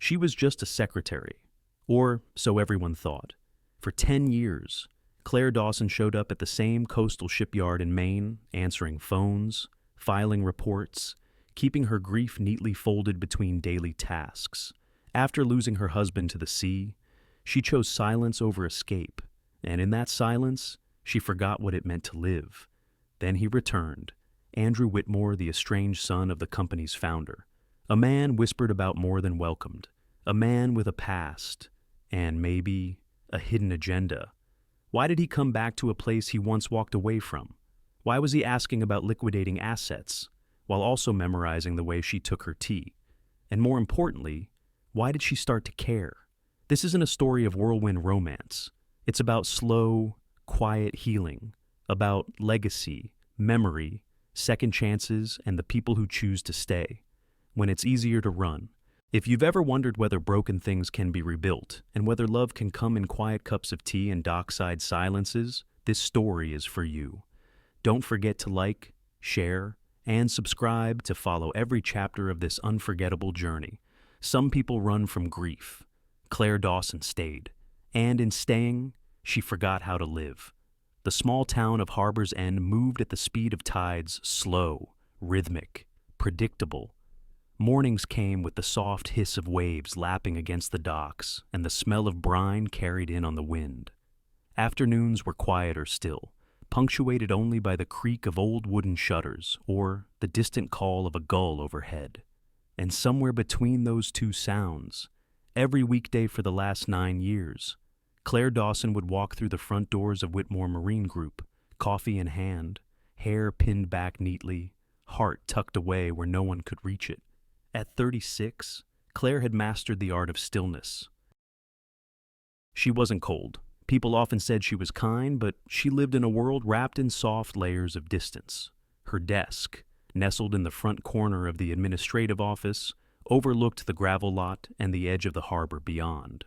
She was just a secretary, or so everyone thought. For 10 years, Claire Dawson showed up at the same coastal shipyard in Maine, answering phones, filing reports, keeping her grief neatly folded between daily tasks. After losing her husband to the sea, she chose silence over escape, and in that silence, she forgot what it meant to live. Then he returned, Andrew Whitmore, the estranged son of the company's founder. A man whispered about more than welcomed, a man with a past, and maybe a hidden agenda. Why did he come back to a place he once walked away from? Why was he asking about liquidating assets, while also memorizing the way she took her tea? And more importantly, why did she start to care? This isn't a story of whirlwind romance. It's about slow, quiet healing, about legacy, memory, second chances, and the people who choose to stay when it's easier to run. If you've ever wondered whether broken things can be rebuilt and whether love can come in quiet cups of tea and dockside silences, this story is for you. Don't forget to like, share, and subscribe to follow every chapter of this unforgettable journey. Some people run from grief. Claire Dawson stayed, and in staying, she forgot how to live. The small town of Harbor's End moved at the speed of tides, slow, rhythmic, predictable. Mornings came with the soft hiss of waves lapping against the docks and the smell of brine carried in on the wind. Afternoons were quieter still, punctuated only by the creak of old wooden shutters or the distant call of a gull overhead. And somewhere between those two sounds, every weekday for the last 9 years, Claire Dawson would walk through the front doors of Whitmore Marine Group, coffee in hand, hair pinned back neatly, heart tucked away where no one could reach it. At 36, Claire had mastered the art of stillness. She wasn't cold. People often said she was kind, but she lived in a world wrapped in soft layers of distance. Her desk, nestled in the front corner of the administrative office, overlooked the gravel lot and the edge of the harbor beyond.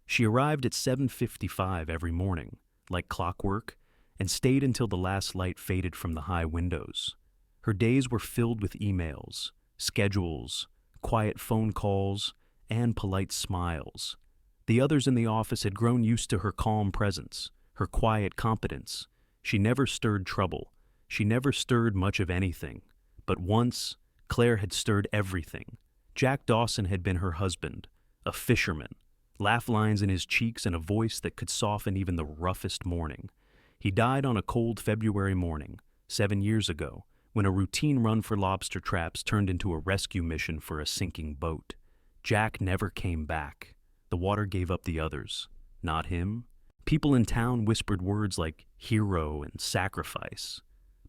She arrived at 7:55 every morning, like clockwork, and stayed until the last light faded from the high windows. Her days were filled with emails, schedules, quiet phone calls, and polite smiles. The others in the office had grown used to her calm presence, her quiet competence. She never stirred trouble. She never stirred much of anything. But once, Claire had stirred everything. Jack Dawson had been her husband, a fisherman, laugh lines in his cheeks and a voice that could soften even the roughest morning. He died on a cold February morning, 7 years ago, when a routine run for lobster traps turned into a rescue mission for a sinking boat. Jack never came back. The water gave up the others, not him. People in town whispered words like hero and sacrifice.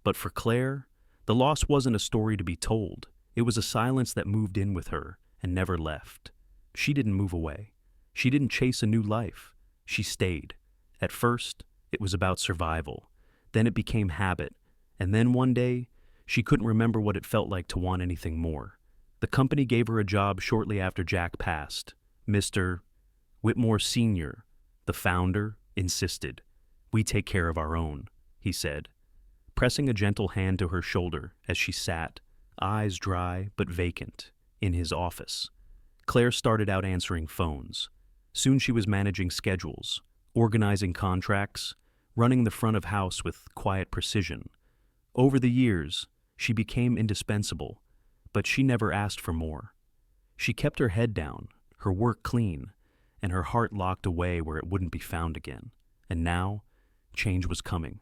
But for Claire, the loss wasn't a story to be told. It was a silence that moved in with her and never left. She didn't move away. She didn't chase a new life. She stayed. At first, it was about survival. Then it became habit. And then one day, she couldn't remember what it felt like to want anything more. The company gave her a job shortly after Jack passed. Mr. Whitmore Sr., the founder, insisted. "We take care of our own," he said, pressing a gentle hand to her shoulder as she sat, eyes dry but vacant, in his office. Claire started out answering phones. Soon she was managing schedules, organizing contracts, running the front of house with quiet precision. Over the years, she became indispensable, but she never asked for more. She kept her head down, her work clean, and her heart locked away where it wouldn't be found again. And now, change was coming.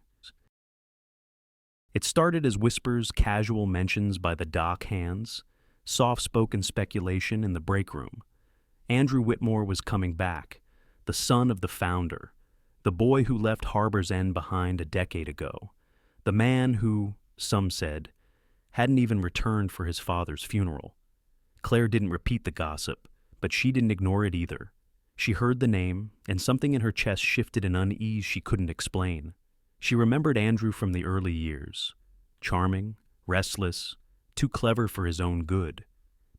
It started as whispers, casual mentions by the dock hands, soft-spoken speculation in the break room. Andrew Whitmore was coming back, the son of the founder, the boy who left Harbor's End behind a decade ago, the man who, some said, hadn't even returned for his father's funeral. Claire didn't repeat the gossip, but she didn't ignore it either. She heard the name, and something in her chest shifted an unease she couldn't explain. She remembered Andrew from the early years. Charming, restless, too clever for his own good.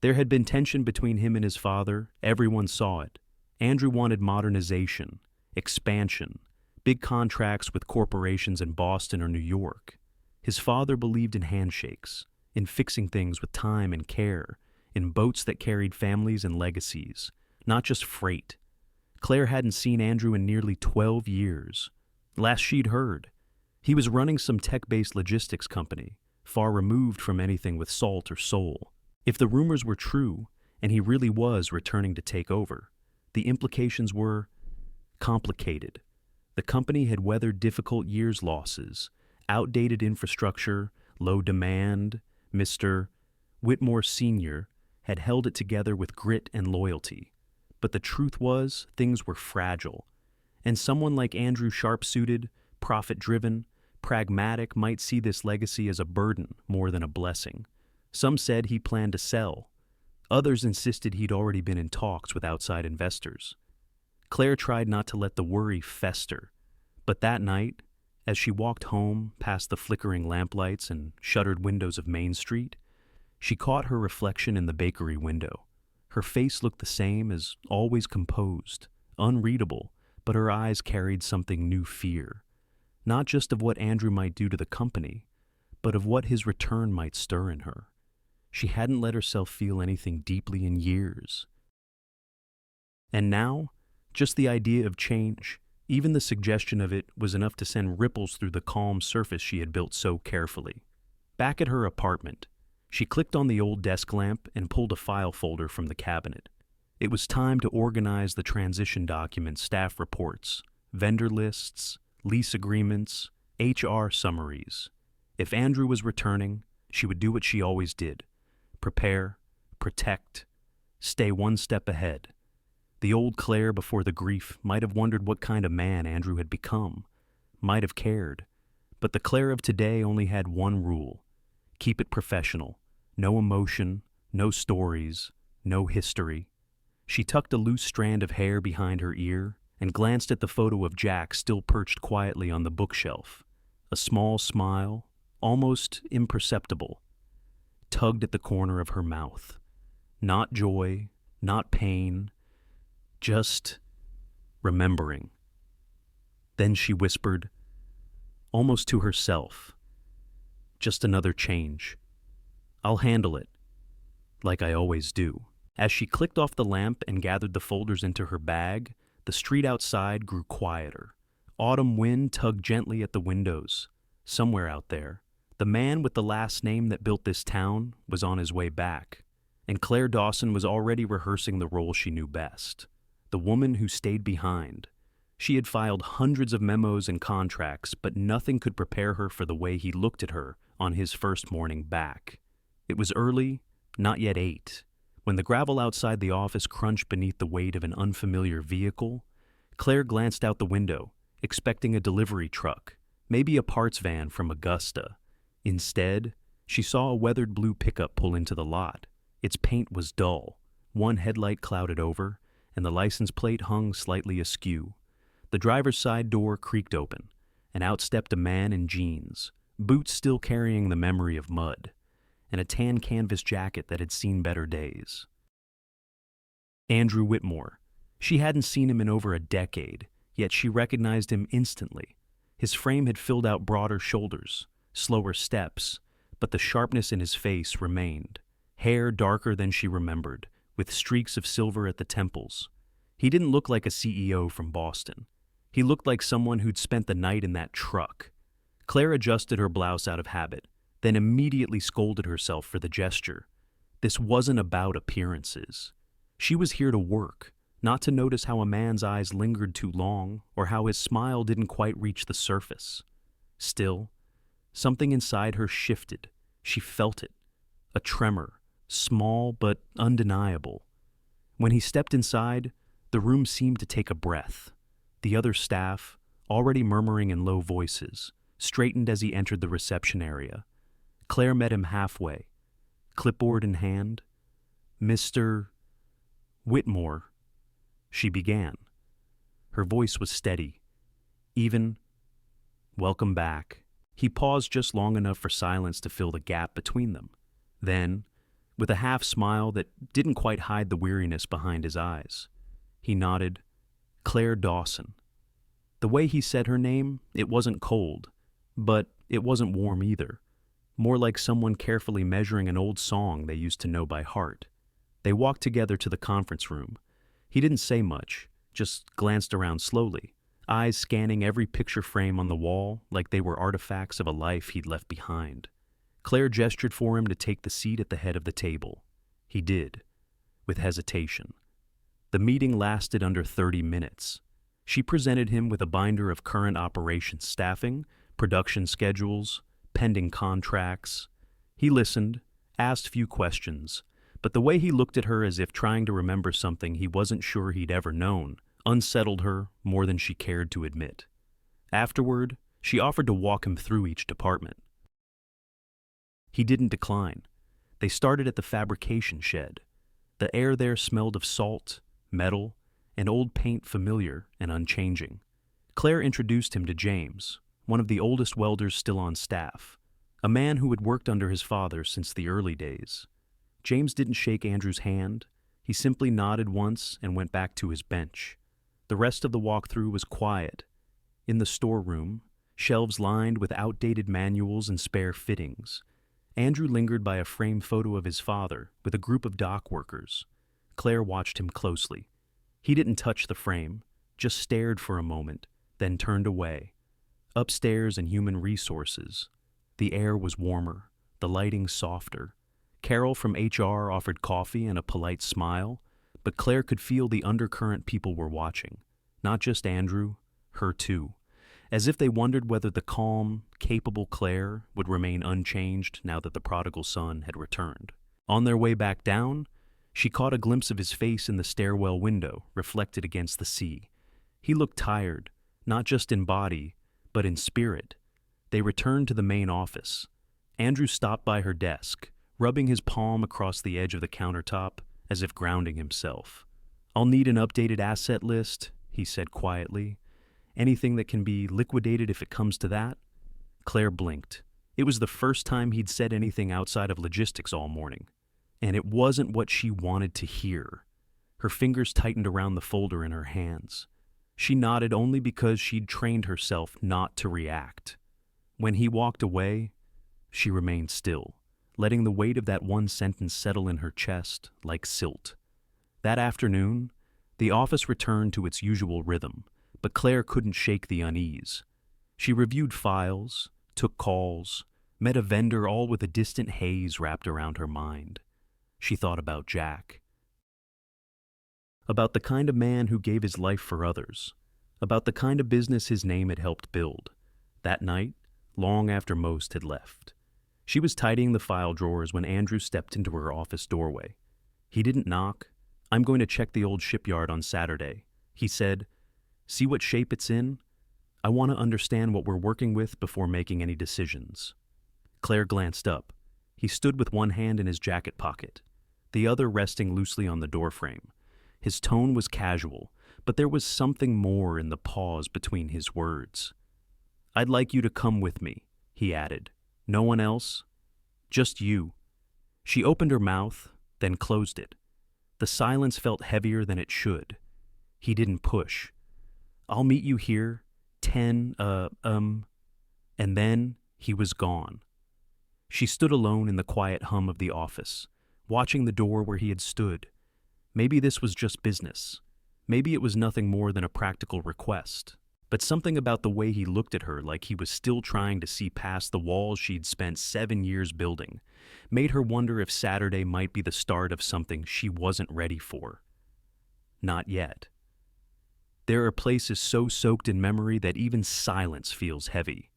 There had been tension between him and his father. Everyone saw it. Andrew wanted modernization, expansion, big contracts with corporations in Boston or New York. His father believed in handshakes, in fixing things with time and care, in boats that carried families and legacies, not just freight. Claire hadn't seen Andrew in nearly 12 years. Last she'd heard, he was running some tech-based logistics company, far removed from anything with salt or soul. If the rumors were true, and he really was returning to take over, the implications were complicated. The company had weathered difficult years' losses, outdated infrastructure, low demand. Mr. Whitmore Sr. had held it together with grit and loyalty. But the truth was, things were fragile. And someone like Andrew, sharp-suited, profit-driven, pragmatic, might see this legacy as a burden more than a blessing. Some said he planned to sell. Others insisted he'd already been in talks with outside investors. Claire tried not to let the worry fester. But that night, as she walked home past the flickering lamplights and shuttered windows of Main Street, she caught her reflection in the bakery window. Her face looked the same, as always, composed, unreadable, but her eyes carried something new: fear. Not just of what Andrew might do to the company, but of what his return might stir in her. She hadn't let herself feel anything deeply in years. And now, just the idea of change, even the suggestion of it, was enough to send ripples through the calm surface she had built so carefully. Back at her apartment, she clicked on the old desk lamp and pulled a file folder from the cabinet. It was time to organize the transition documents, staff reports, vendor lists, lease agreements, HR summaries. If Andrew was returning, she would do what she always did: prepare, protect, stay one step ahead. The old Claire before the grief might have wondered what kind of man Andrew had become, might have cared. But the Claire of today only had one rule: keep it professional. No emotion, no stories, no history. She tucked a loose strand of hair behind her ear and glanced at the photo of Jack still perched quietly on the bookshelf. A small smile, almost imperceptible, tugged at the corner of her mouth. Not joy, not pain, just remembering. Then she whispered, almost to herself, "Just another change. I'll handle it, like I always do." As she clicked off the lamp and gathered the folders into her bag, the street outside grew quieter. Autumn wind tugged gently at the windows. Somewhere out there, the man with the last name that built this town was on his way back, and Claire Dawson was already rehearsing the role she knew best: the woman who stayed behind. She had filed hundreds of memos and contracts, but nothing could prepare her for the way he looked at her on his first morning back. It was early, not yet 8. When the gravel outside the office crunched beneath the weight of an unfamiliar vehicle, Claire glanced out the window, expecting a delivery truck, maybe a parts van from Augusta. Instead, she saw a weathered blue pickup pull into the lot. Its paint was dull, one headlight clouded over, and the license plate hung slightly askew. The driver's side door creaked open, and out stepped a man in jeans, boots still carrying the memory of mud, and a tan canvas jacket that had seen better days. Andrew Whitmore. She hadn't seen him in over a decade, yet she recognized him instantly. His frame had filled out broader shoulders, slower steps, but the sharpness in his face remained. Hair darker than she remembered, with streaks of silver at the temples. He didn't look like a CEO from Boston. He looked like someone who'd spent the night in that truck. Claire adjusted her blouse out of habit, then immediately scolded herself for the gesture. This wasn't about appearances. She was here to work, not to notice how a man's eyes lingered too long or how his smile didn't quite reach the surface. Still, something inside her shifted. She felt it. A tremor, small but undeniable. When he stepped inside, the room seemed to take a breath. The other staff, already murmuring in low voices, straightened as he entered the reception area. Claire met him halfway, clipboard in hand. "Mr. Whitmore," she began. Her voice was steady, even. "Welcome back." He paused just long enough for silence to fill the gap between them. Then, with a half smile that didn't quite hide the weariness behind his eyes, he nodded, "Claire Dawson." The way he said her name, it wasn't cold, but it wasn't warm either. More like someone carefully measuring an old song they used to know by heart. They walked together to the conference room. He didn't say much, just glanced around slowly, eyes scanning every picture frame on the wall like they were artifacts of a life he'd left behind. Claire gestured for him to take the seat at the head of the table. He did, with hesitation. The meeting lasted under 30 minutes. She presented him with a binder of current operations staffing, production schedules, pending contracts. He listened, asked few questions, but the way he looked at her as if trying to remember something he wasn't sure he'd ever known unsettled her more than she cared to admit. Afterward, she offered to walk him through each department. He didn't decline. They started at the fabrication shed. The air there smelled of salt, metal, and old paint familiar and unchanging. Claire introduced him to James, one of the oldest welders still on staff, a man who had worked under his father since the early days. James didn't shake Andrew's hand. He simply nodded once and went back to his bench. The rest of the walkthrough was quiet. In the storeroom, shelves lined with outdated manuals and spare fittings, Andrew lingered by a framed photo of his father with a group of dock workers. Claire watched him closely. He didn't touch the frame, just stared for a moment, then turned away. Upstairs in human resources, the air was warmer, the lighting softer. Carol from HR offered coffee and a polite smile, but Claire could feel the undercurrent people were watching. Not just Andrew, her too. As if they wondered whether the calm, capable Claire would remain unchanged now that the prodigal son had returned. On their way back down, she caught a glimpse of his face in the stairwell window, reflected against the sea. He looked tired, not just in body, but in spirit. They returned to the main office. Andrew stopped by her desk, rubbing his palm across the edge of the countertop as if grounding himself. "I'll need an updated asset list," he said quietly. "Anything that can be liquidated if it comes to that?" Claire blinked. It was the first time he'd said anything outside of logistics all morning, and it wasn't what she wanted to hear. Her fingers tightened around the folder in her hands. She nodded only because she'd trained herself not to react. When he walked away, she remained still, letting the weight of that one sentence settle in her chest like silt. That afternoon, the office returned to its usual rhythm, but Claire couldn't shake the unease. She reviewed files, took calls, met a vendor, all with a distant haze wrapped around her mind. She thought about Jack. About the kind of man who gave his life for others. About the kind of business his name had helped build. That night, long after most had left. She was tidying the file drawers when Andrew stepped into her office doorway. He didn't knock. "I'm going to check the old shipyard on Saturday," he said. "See what shape it's in? I want to understand what we're working with before making any decisions." Claire glanced up. He stood with one hand in his jacket pocket, the other resting loosely on the doorframe. His tone was casual, but there was something more in the pause between his words. "I'd like you to come with me," he added. "No one else? Just you." She opened her mouth, then closed it. The silence felt heavier than it should. He didn't push. "I'll meet you here, 10, and then he was gone. She stood alone in the quiet hum of the office, watching the door where he had stood. Maybe this was just business. Maybe it was nothing more than a practical request. But something about the way he looked at her, like he was still trying to see past the walls she'd spent 7 years building, made her wonder if Saturday might be the start of something she wasn't ready for. Not yet. There are places so soaked in memory that even silence feels heavy.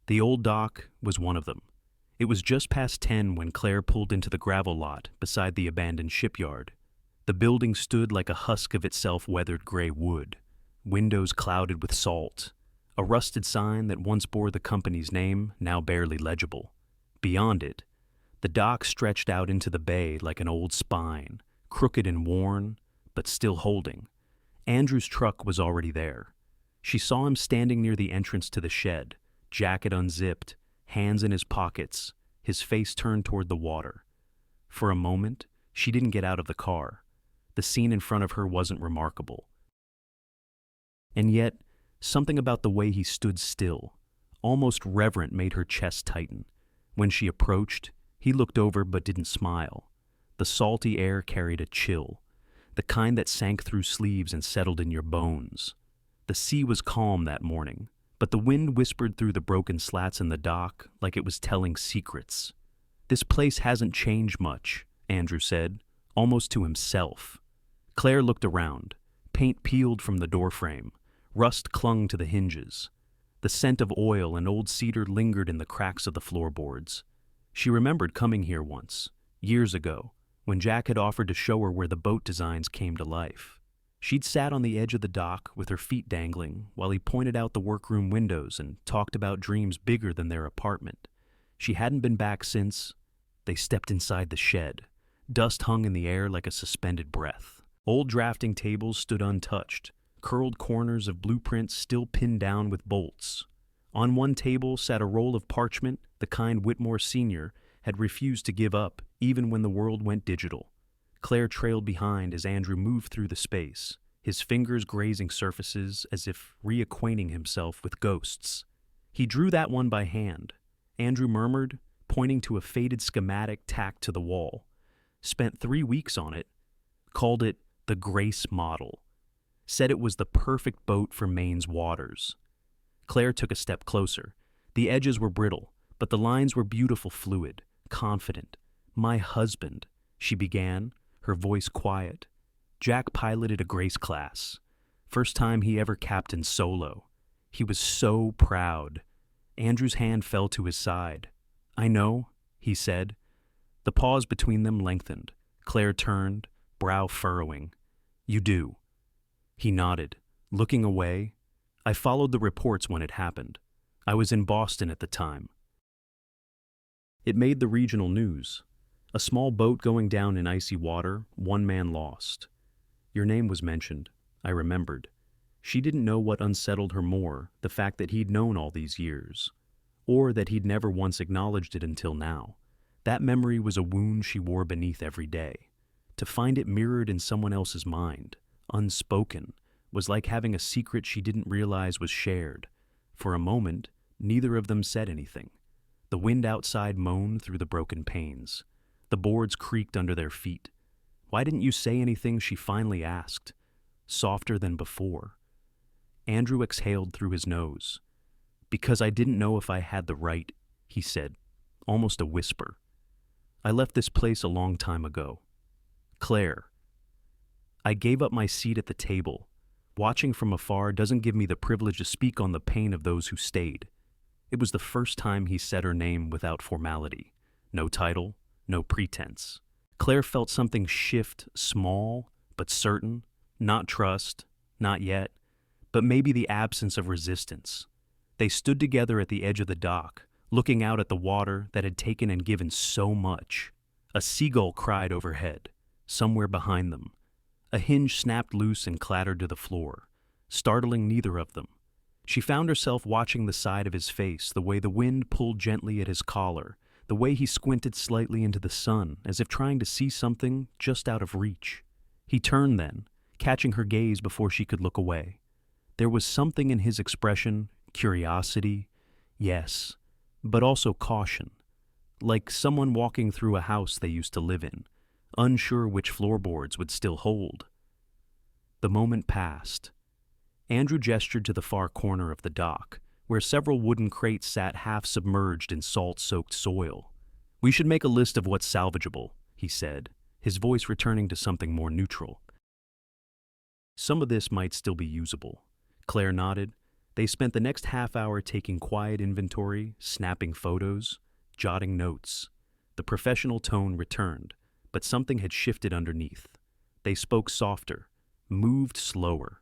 The old dock was one of them. It was just past 10 when Claire pulled into the gravel lot beside the abandoned shipyard. The building stood like a husk of itself weathered gray wood, windows clouded with salt, a rusted sign that once bore the company's name, now barely legible. Beyond it, the dock stretched out into the bay like an old spine, crooked and worn, but still holding. Andrew's truck was already there. She saw him standing near the entrance to the shed, jacket unzipped, hands in his pockets, his face turned toward the water. For a moment, she didn't get out of the car. The scene in front of her wasn't remarkable. And yet, something about the way he stood still, almost reverent, made her chest tighten. When she approached, he looked over but didn't smile. The salty air carried a chill. the kind that sank through sleeves and settled in your bones. The sea was calm that morning, but the wind whispered through the broken slats in the dock like it was telling secrets. "This place hasn't changed much," Andrew said, almost to himself. Claire looked around. Paint peeled from the doorframe. Rust clung to the hinges. The scent of oil and old cedar lingered in the cracks of the floorboards. She remembered coming here once, years ago, when Jack had offered to show her where the boat designs came to life. She'd sat on the edge of the dock with her feet dangling while he pointed out the workroom windows and talked about dreams bigger than their apartment. She hadn't been back since. They stepped inside the shed. Dust hung in the air like a suspended breath. Old drafting tables stood untouched, curled corners of blueprints still pinned down with bolts. On one table sat a roll of parchment the kind Whitmore Sr. had refused to give up even when the world went digital. Claire trailed behind as Andrew moved through the space, his fingers grazing surfaces as if reacquainting himself with ghosts. "He drew that one by hand," Andrew murmured, pointing to a faded schematic tacked to the wall. "Spent 3 weeks on it. Called it the Grace Model. Said it was the perfect boat for Maine's waters." Claire took a step closer. The edges were brittle, but the lines were beautiful, fluid, confident. "My husband," she began, her voice quiet. "Jack piloted a Grace class. First time he ever captained solo. He was so proud." Andrew's hand fell to his side. "I know," he said. The pause between them lengthened. Claire turned, brow furrowing. "You do." He nodded, looking away. "I followed the reports when it happened. I was in Boston at the time." It made the regional news. A small boat going down in icy water, 1 man lost. Your name was mentioned, I remembered. She didn't know what unsettled her more, the fact that he'd known all these years, or that he'd never once acknowledged it until now. That memory was a wound she wore beneath every day. To find it mirrored in someone else's mind, unspoken, was like having a secret she didn't realize was shared. For a moment, neither of them said anything. The wind outside moaned through the broken panes. The boards creaked under their feet. "Why didn't you say anything?" she finally asked, softer than before. Andrew exhaled through his nose. "Because I didn't know if I had the right," he said, almost a whisper. "I left this place a long time ago. Claire." I gave up my seat at the table. Watching from afar doesn't give me the privilege to speak on the pain of those who stayed. It was the first time he said her name without formality. No title, no pretense. Claire felt something shift, small but certain. Not trust, not yet, but maybe the absence of resistance. They stood together at the edge of the dock, looking out at the water that had taken and given so much. A seagull cried overhead, somewhere behind them. A hinge snapped loose and clattered to the floor, startling neither of them. She found herself watching the side of his face, the way the wind pulled gently at his collar, the way he squinted slightly into the sun, as if trying to see something just out of reach. He turned then, catching her gaze before she could look away. There was something in his expression, curiosity, yes, but also caution, like someone walking through a house they used to live in, unsure which floorboards would still hold. The moment passed. Andrew gestured to the far corner of the dock, where several wooden crates sat half submerged in salt-soaked soil. "We should make a list of what's salvageable," he said, his voice returning to something more neutral. "Some of this might still be usable." Claire nodded. They spent the next half hour taking quiet inventory, snapping photos, jotting notes. The professional tone returned, but something had shifted underneath. They spoke softer, moved slower.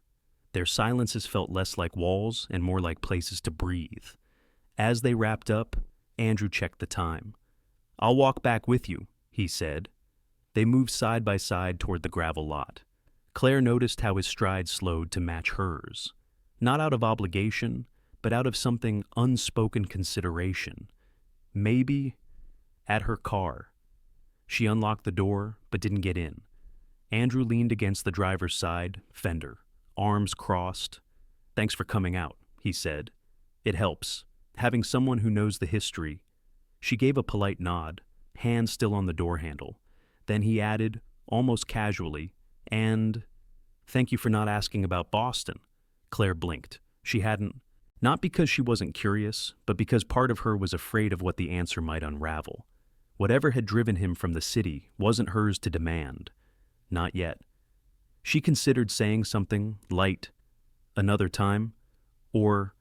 Their silences felt less like walls and more like places to breathe. As they wrapped up, Andrew checked the time. "I'll walk back with you," he said. They moved side by side toward the gravel lot. Claire noticed how his stride slowed to match hers. Not out of obligation, but out of something unspoken consideration. Maybe at her car. She unlocked the door, but didn't get in. Andrew leaned against the driver's side, fender, arms crossed. "Thanks for coming out," he said. "It helps, having someone who knows the history." She gave a polite nod, hand still on the door handle. Then he added, almost casually, And thank you for not asking about Boston. Claire blinked. She hadn't, not because she wasn't curious, but because part of her was afraid of what the answer might unravel. Whatever had driven him from the city wasn't hers to demand. Not yet. She considered saying something light, another time, or,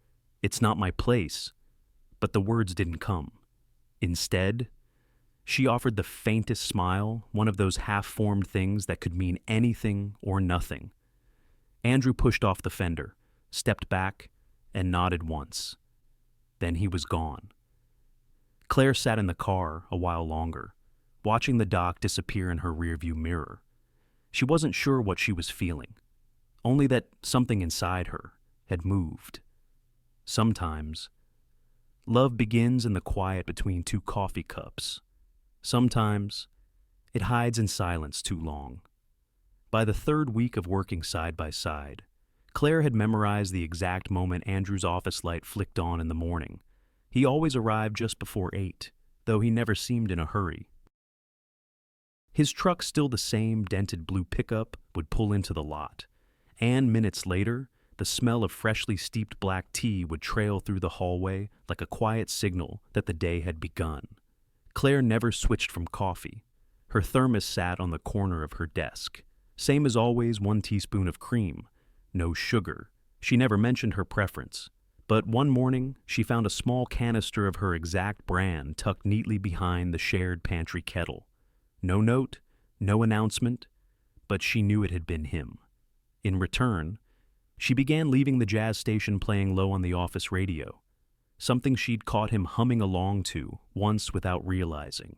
it's not my place, but the words didn't come. Instead, she offered the faintest smile, one of those half-formed things that could mean anything or nothing. Andrew pushed off the fender, stepped back, and nodded once. Then he was gone. Claire sat in the car a while longer, watching the dock disappear in her rearview mirror. She wasn't sure what she was feeling, only that something inside her had moved. Sometimes, love begins in the quiet between two coffee cups. Sometimes, it hides in silence too long. By the third week of working side by side, Claire had memorized the exact moment Andrew's office light flicked on in the morning. He always arrived just before 8, though he never seemed in a hurry. His truck, still the same dented blue pickup, would pull into the lot, and minutes later, the smell of freshly steeped black tea would trail through the hallway like a quiet signal that the day had begun. Claire never switched from coffee. Her thermos sat on the corner of her desk. Same as always, 1 teaspoon of cream. No sugar. She never mentioned her preference. But one morning, she found a small canister of her exact brand tucked neatly behind the shared pantry kettle. No note, no announcement, but she knew it had been him. In return, she began leaving the jazz station playing low on the office radio, something she'd caught him humming along to once without realizing.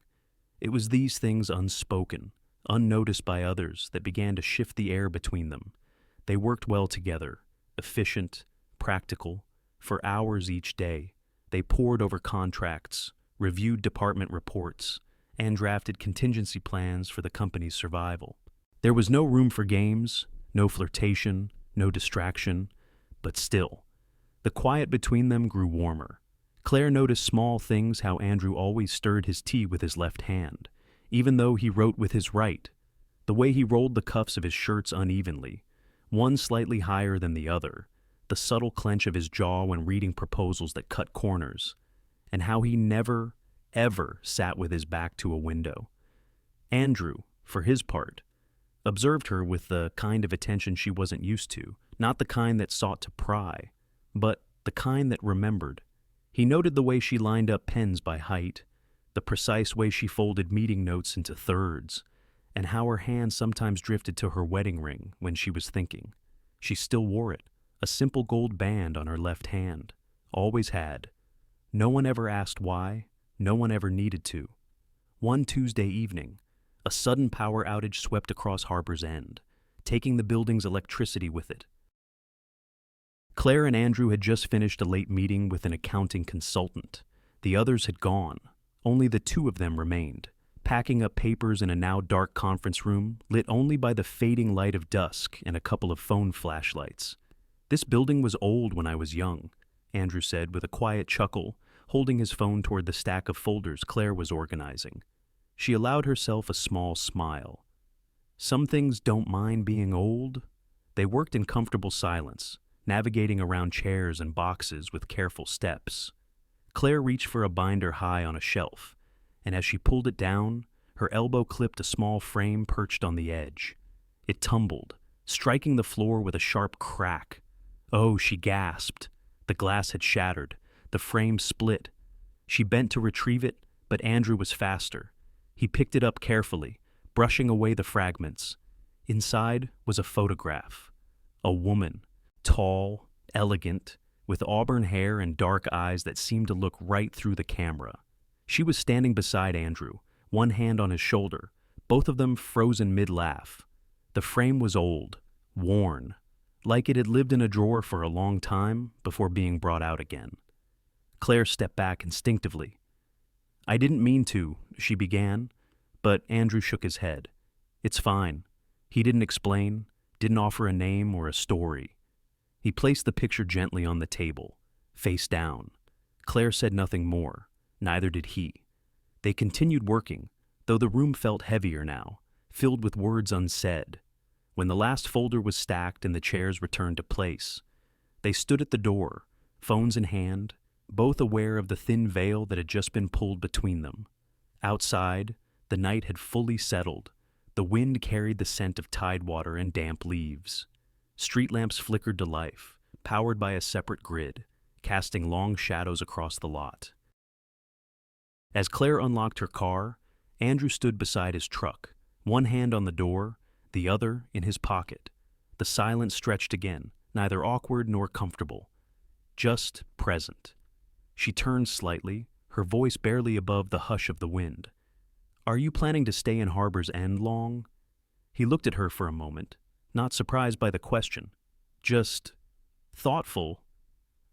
It was these things unspoken, unnoticed by others, that began to shift the air between them. They worked well together, efficient, practical. For hours each day, they pored over contracts, reviewed department reports, and drafted contingency plans for the company's survival. There was no room for games, no flirtation, no distraction, but still, the quiet between them grew warmer. Claire noticed small things: how Andrew always stirred his tea with his left hand, even though he wrote with his right, the way he rolled the cuffs of his shirts unevenly, one slightly higher than the other, the subtle clench of his jaw when reading proposals that cut corners, and how he never, ever sat with his back to a window. Andrew, for his part, observed her with the kind of attention she wasn't used to, not the kind that sought to pry, but the kind that remembered. He noted the way she lined up pens by height, the precise way she folded meeting notes into thirds, and how her hand sometimes drifted to her wedding ring when she was thinking. She still wore it, a simple gold band on her left hand, always had. No one ever asked why, no one ever needed to. One Tuesday evening, a sudden power outage swept across Harbor's End, taking the building's electricity with it. Claire and Andrew had just finished a late meeting with an accounting consultant. The others had gone. Only the two of them remained, packing up papers in a now dark conference room, lit only by the fading light of dusk and a couple of phone flashlights. "This building was old when I was young," Andrew said with a quiet chuckle, holding his phone toward the stack of folders Claire was organizing. She allowed herself a small smile. Some things don't mind being old. They worked in comfortable silence, navigating around chairs and boxes with careful steps. Claire reached for a binder high on a shelf, and as she pulled it down, her elbow clipped a small frame perched on the edge. It tumbled, striking the floor with a sharp crack. Oh, she gasped. The glass had shattered. The frame split. She bent to retrieve it, but Andrew was faster. He picked it up carefully, brushing away the fragments. Inside was a photograph. A woman, tall, elegant, with auburn hair and dark eyes that seemed to look right through the camera. She was standing beside Andrew, one hand on his shoulder, both of them frozen mid-laugh. The frame was old, worn, like it had lived in a drawer for a long time before being brought out again. Claire stepped back instinctively. "I didn't mean to," she began, but Andrew shook his head. "It's fine." He didn't explain, didn't offer a name or a story. He placed the picture gently on the table, face down. Claire said nothing more, neither did he. They continued working, though the room felt heavier now, filled with words unsaid. When the last folder was stacked and the chairs returned to place, they stood at the door, phones in hand, both aware of the thin veil that had just been pulled between them. Outside, the night had fully settled. The wind carried the scent of tidewater and damp leaves. Street lamps flickered to life, powered by a separate grid, casting long shadows across the lot. As Claire unlocked her car, Andrew stood beside his truck, one hand on the door, the other in his pocket. The silence stretched again, neither awkward nor comfortable, just present. She turned slightly, her voice barely above the hush of the wind. "Are you planning to stay in Harbor's End long?" He looked at her for a moment, not surprised by the question, just thoughtful.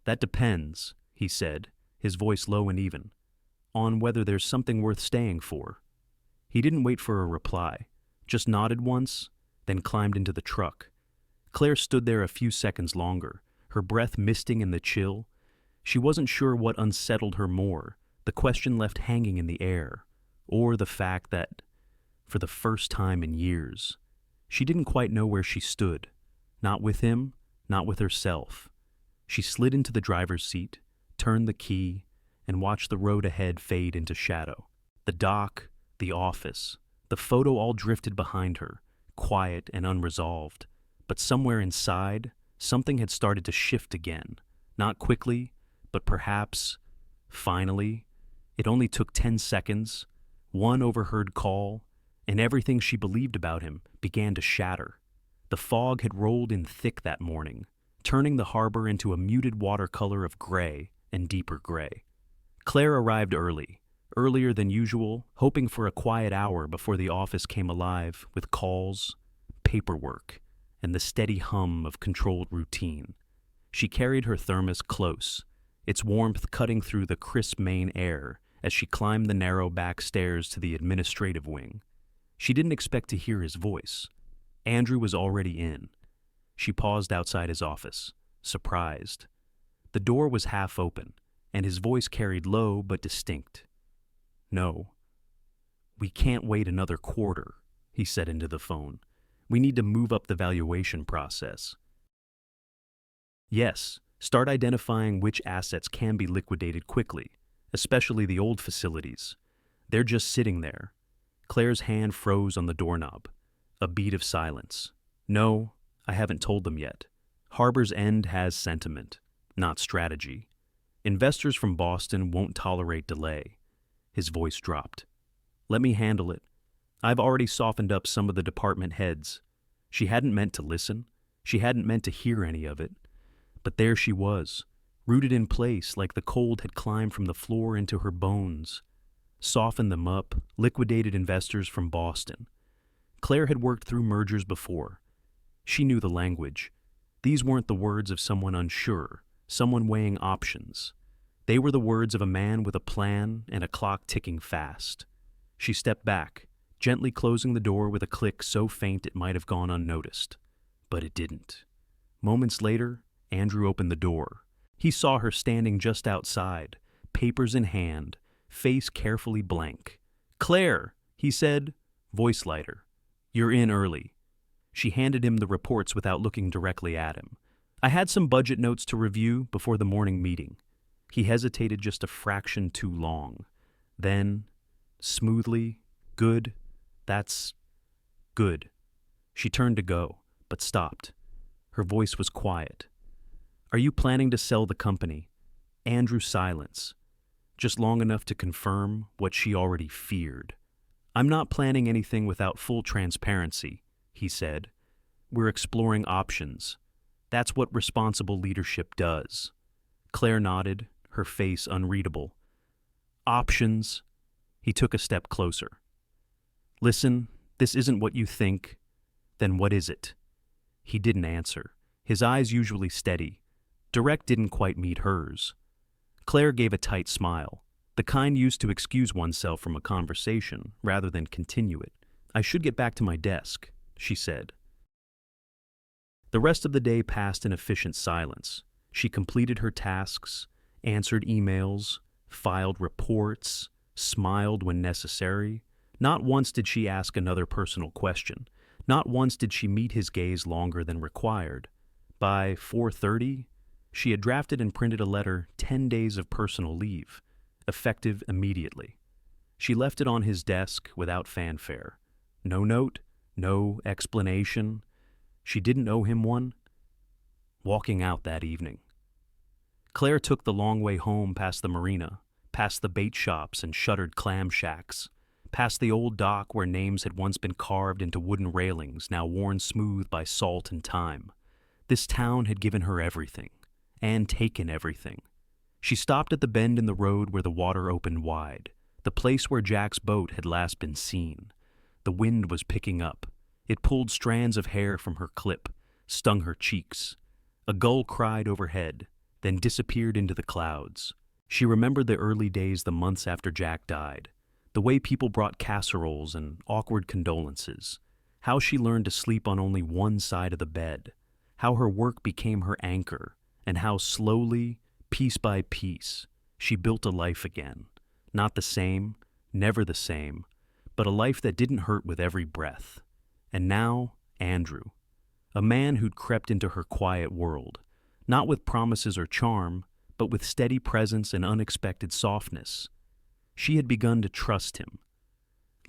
"That depends," he said, his voice low and even, "on whether there's something worth staying for." He didn't wait for a reply, just nodded once, then climbed into the truck. Claire stood there a few seconds longer, her breath misting in the chill. She wasn't sure what unsettled her more, the question left hanging in the air, or the fact that, for the first time in years, she didn't quite know where she stood, not with him, not with herself. She slid into the driver's seat, turned the key, and watched the road ahead fade into shadow. The dock, the office, the photo all drifted behind her, quiet and unresolved. But somewhere inside, something had started to shift again. Not quickly, but perhaps, finally. It only took 10 seconds, one overheard call, and everything she believed about him began to shatter. The fog had rolled in thick that morning, turning the harbor into a muted watercolor of gray and deeper gray. Claire arrived early, earlier than usual, hoping for a quiet hour before the office came alive with calls, paperwork, and the steady hum of controlled routine. She carried her thermos close, its warmth cutting through the crisp Maine air as she climbed the narrow back stairs to the administrative wing. She didn't expect to hear his voice. Andrew was already in. She paused outside his office, surprised. The door was half open, and his voice carried low but distinct. "No. We can't wait another quarter," he said into the phone. "We need to move up the valuation process." "Yes, start identifying which assets can be liquidated quickly, especially the old facilities. They're just sitting there." Claire's hand froze on the doorknob. A beat of silence. "No, I haven't told them yet. Harbor's End has sentiment, not strategy. Investors from Boston won't tolerate delay." His voice dropped. "Let me handle it. I've already softened up some of the department heads." She hadn't meant to listen. She hadn't meant to hear any of it. But there she was, rooted in place like the cold had climbed from the floor into her bones. Softened them up, liquidated investors from Boston. Claire had worked through mergers before. She knew the language. These weren't the words of someone unsure, someone weighing options. They were the words of a man with a plan and a clock ticking fast. She stepped back, gently closing the door with a click so faint it might have gone unnoticed. But it didn't. Moments later, Andrew opened the door. He saw her standing just outside, papers in hand, face carefully blank. "Claire," he said, voice lighter. "You're in early." She handed him the reports without looking directly at him. "I had some budget notes to review before the morning meeting." He hesitated just a fraction too long. Then, smoothly, "Good. That's good." She turned to go, but stopped. Her voice was quiet. "Are you planning to sell the company?" Andrew's silence, just long enough to confirm what she already feared. "I'm not planning anything without full transparency," he said. "We're exploring options. That's what responsible leadership does." Claire nodded, her face unreadable. "Options?" He took a step closer. "Listen, this isn't what you think. Then what is it?" He didn't answer, his eyes usually steady. Direct didn't quite meet hers. Claire gave a tight smile, the kind used to excuse oneself from a conversation rather than continue it. "I should get back to my desk," she said. The rest of the day passed in efficient silence. She completed her tasks, answered emails, filed reports, smiled when necessary. Not once did she ask another personal question, Not once did she meet his gaze longer than required. By 4:30, she had drafted and printed a letter, 10 days of personal leave, effective immediately. She left it on his desk without fanfare. No note, no explanation. She didn't owe him one. Walking out that evening. Claire took the long way home past the marina, past the bait shops and shuttered clam shacks, past the old dock where names had once been carved into wooden railings, now worn smooth by salt and time. This town had given her everything, and taken everything. She stopped at the bend in the road where the water opened wide, the place where Jack's boat had last been seen. The wind was picking up. It pulled strands of hair from her clip, stung her cheeks. A gull cried overhead, then disappeared into the clouds. She remembered the early days, the months after Jack died, the way people brought casseroles and awkward condolences, how she learned to sleep on only one side of the bed, how her work became her anchor, and how slowly, piece by piece, she built a life again. Not the same, never the same, but a life that didn't hurt with every breath. And now, Andrew, a man who'd crept into her quiet world, not with promises or charm, but with steady presence and unexpected softness. She had begun to trust him,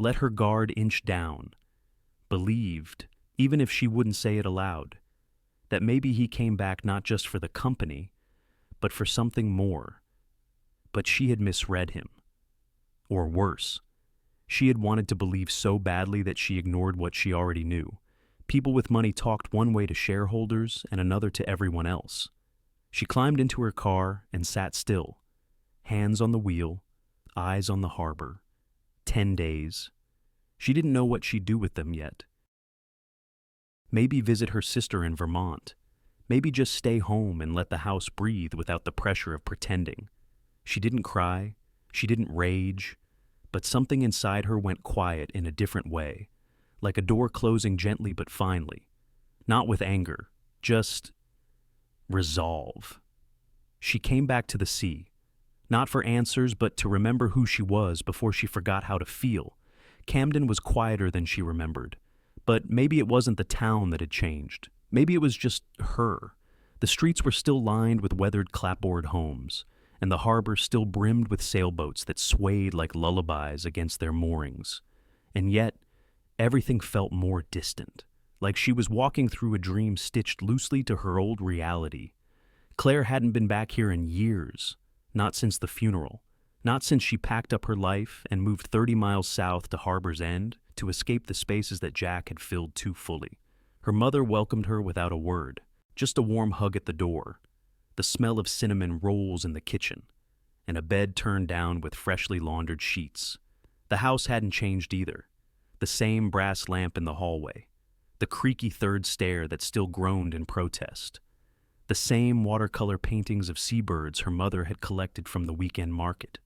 let her guard inch down, believed, even if she wouldn't say it aloud, that maybe he came back not just for the company, but for something more. But she had misread him. Or worse, she had wanted to believe so badly that she ignored what she already knew. People with money talked one way to shareholders and another to everyone else. She climbed into her car and sat still, hands on the wheel, eyes on the harbor. 10 days. She didn't know what she'd do with them yet. Maybe visit her sister in Vermont. Maybe just stay home and let the house breathe without the pressure of pretending. She didn't cry. She didn't rage. But something inside her went quiet in a different way, like a door closing gently but finely. Not with anger, just resolve. She came back to the sea, not for answers, but to remember who she was before she forgot how to feel. Camden was quieter than she remembered, but maybe it wasn't the town that had changed. Maybe it was just her. The streets were still lined with weathered clapboard homes, and the harbor still brimmed with sailboats that swayed like lullabies against their moorings. And yet, everything felt more distant, like she was walking through a dream stitched loosely to her old reality. Claire hadn't been back here in years, not since the funeral, not since she packed up her life and moved 30 miles south to Harbor's End to escape the spaces that Jack had filled too fully. Her mother welcomed her without a word, just a warm hug at the door, the smell of cinnamon rolls in the kitchen, and a bed turned down with freshly laundered sheets. The house hadn't changed either. The same brass lamp in the hallway, the creaky third stair that still groaned in protest, the same watercolor paintings of seabirds her mother had collected from the weekend market.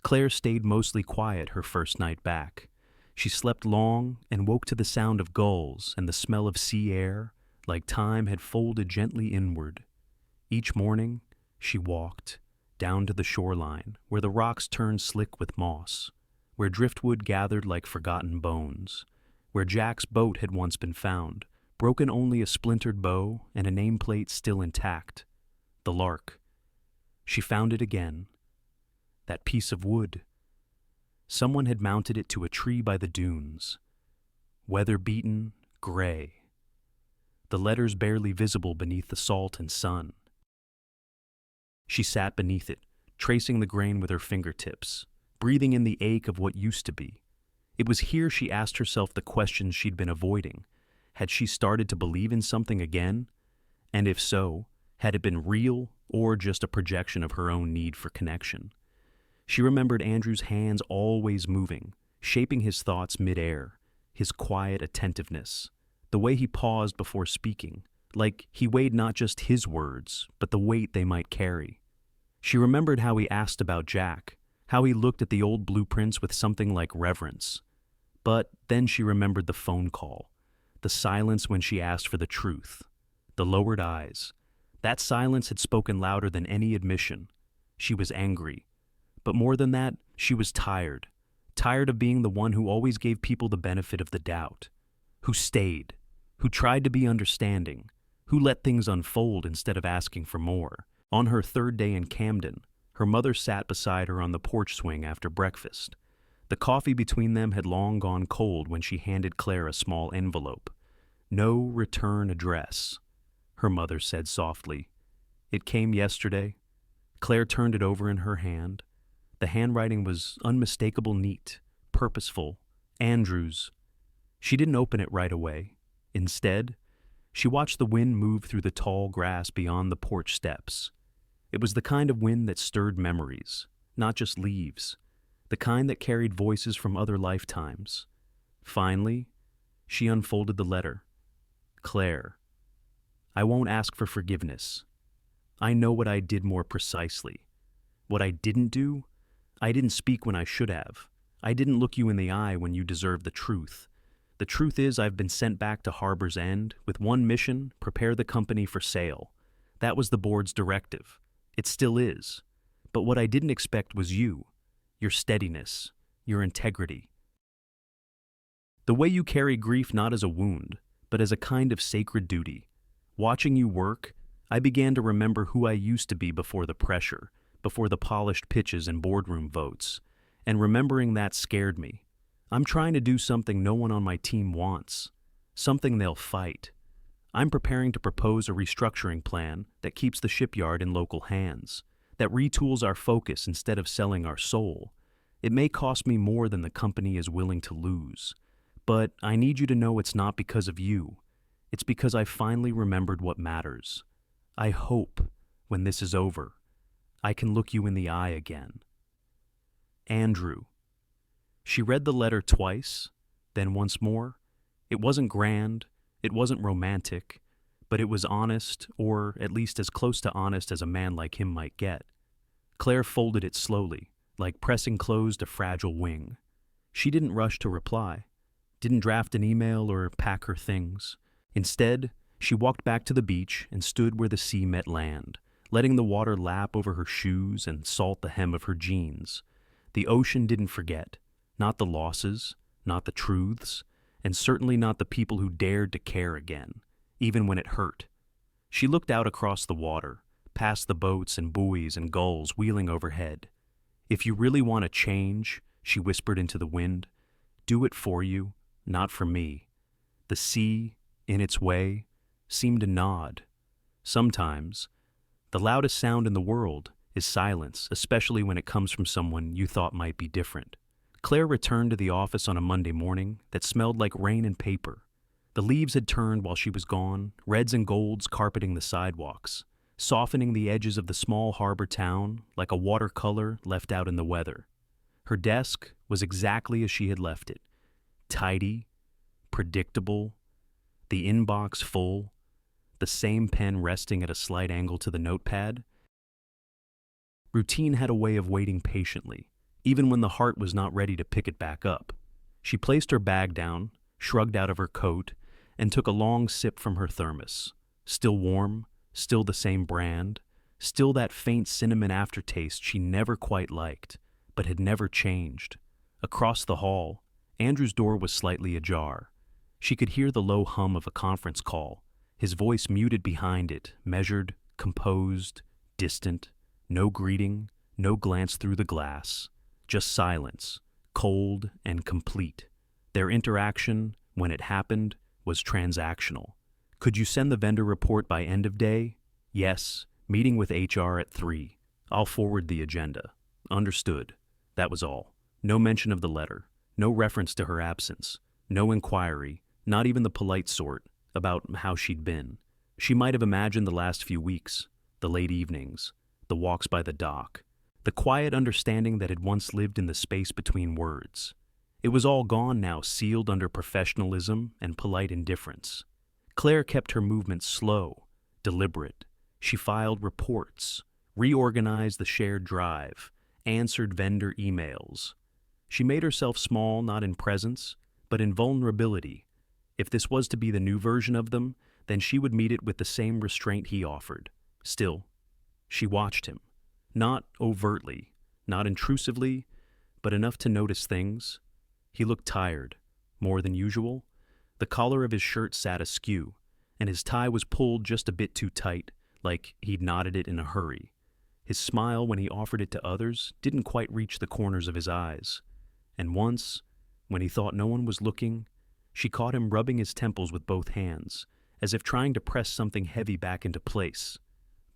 Claire stayed mostly quiet her first night back. She slept long and woke to the sound of gulls and the smell of sea air, like time had folded gently inward. Each morning, she walked down to the shoreline, where the rocks turned slick with moss, where driftwood gathered like forgotten bones, where Jack's boat had once been found, broken only a splintered bow and a nameplate still intact. The Lark. She found it again. That piece of wood. Someone had mounted it to a tree by the dunes. Weather-beaten, gray. The letters barely visible beneath the salt and sun. She sat beneath it, tracing the grain with her fingertips, breathing in the ache of what used to be. It was here she asked herself the questions she'd been avoiding. Had she started to believe in something again? And if so, had it been real or just a projection of her own need for connection? She remembered Andrew's hands always moving, shaping his thoughts mid-air, his quiet attentiveness, the way he paused before speaking, like he weighed not just his words, but the weight they might carry. She remembered how he asked about Jack, how he looked at the old blueprints with something like reverence. But then she remembered the phone call, the silence when she asked for the truth, the lowered eyes. That silence had spoken louder than any admission. She was angry. But more than that, she was tired of being the one who always gave people the benefit of the doubt, who stayed, who tried to be understanding, who let things unfold instead of asking for more. On her third day in Camden, her mother sat beside her on the porch swing after breakfast. The coffee between them had long gone cold when she handed Claire a small envelope. "No return address," her mother said softly. "It came yesterday." Claire turned it over in her hand. The handwriting was unmistakable, neat, purposeful. Andrew's. She didn't open it right away. Instead, she watched the wind move through the tall grass beyond the porch steps. It was the kind of wind that stirred memories, not just leaves, the kind that carried voices from other lifetimes. Finally, she unfolded the letter. "Claire, I won't ask for forgiveness. I know what I did more precisely. What I didn't do, I didn't speak when I should have. I didn't look you in the eye when you deserved the truth. The truth is I've been sent back to Harbor's End with one mission: prepare the company for sale. That was the board's directive. It still is. But what I didn't expect was you, your steadiness, your integrity. The way you carry grief not as a wound, but as a kind of sacred duty. Watching you work, I began to remember who I used to be before the pressure, before the polished pitches and boardroom votes, and remembering that scared me. I'm trying to do something no one on my team wants, something they'll fight. I'm preparing to propose a restructuring plan that keeps the shipyard in local hands, that retools our focus instead of selling our soul. It may cost me more than the company is willing to lose, but I need you to know it's not because of you. It's because I finally remembered what matters. I hope, when this is over, I can look you in the eye again. Andrew." She read the letter twice, then once more. It wasn't grand, it wasn't romantic, but it was honest, or at least as close to honest as a man like him might get. Claire folded it slowly, like pressing closed a fragile wing. She didn't rush to reply, didn't draft an email or pack her things. Instead, she walked back to the beach and stood where the sea met land, letting the water lap over her shoes and salt the hem of her jeans. The ocean didn't forget. Not the losses, not the truths, and certainly not the people who dared to care again, even when it hurt. She looked out across the water, past the boats and buoys and gulls wheeling overhead. "If you really want to change," she whispered into the wind, "do it for you, not for me." The sea, in its way, seemed to nod. Sometimes, the loudest sound in the world is silence, especially when it comes from someone you thought might be different. Claire returned to the office on a Monday morning that smelled like rain and paper. The leaves had turned while she was gone, reds and golds carpeting the sidewalks, softening the edges of the small harbor town like a watercolor left out in the weather. Her desk was exactly as she had left it, tidy, predictable, the inbox full, the same pen resting at a slight angle to the notepad. Routine had a way of waiting patiently, even when the heart was not ready to pick it back up. She placed her bag down, shrugged out of her coat, and took a long sip from her thermos. Still warm, still the same brand, still that faint cinnamon aftertaste she never quite liked, but had never changed. Across the hall, Andrew's door was slightly ajar. She could hear the low hum of a conference call, his voice muted behind it, measured, composed, distant, no greeting, no glance through the glass. Just silence, cold and complete. Their interaction, when it happened, was transactional. "Could you send the vendor report by end of day?" "Yes. Meeting with HR at 3. I'll forward the agenda." "Understood." That was all. No mention of the letter. No reference to her absence. No inquiry, not even the polite sort, about how she'd been. She might have imagined the last few weeks, the late evenings, the walks by the dock, the quiet understanding that had once lived in the space between words. It was all gone now, sealed under professionalism and polite indifference. Claire kept her movements slow, deliberate. She filed reports, reorganized the shared drive, answered vendor emails. She made herself small not in presence, but in vulnerability. If this was to be the new version of them, then she would meet it with the same restraint he offered. Still, she watched him. Not overtly, not intrusively, but enough to notice things. He looked tired, more than usual, The collar of his shirt sat askew, and his tie was pulled just a bit too tight, like he'd knotted it in a hurry. His smile, when he offered it to others, didn't quite reach the corners of his eyes. And once, when he thought no one was looking, she caught him rubbing his temples with both hands, as if trying to press something heavy back into place.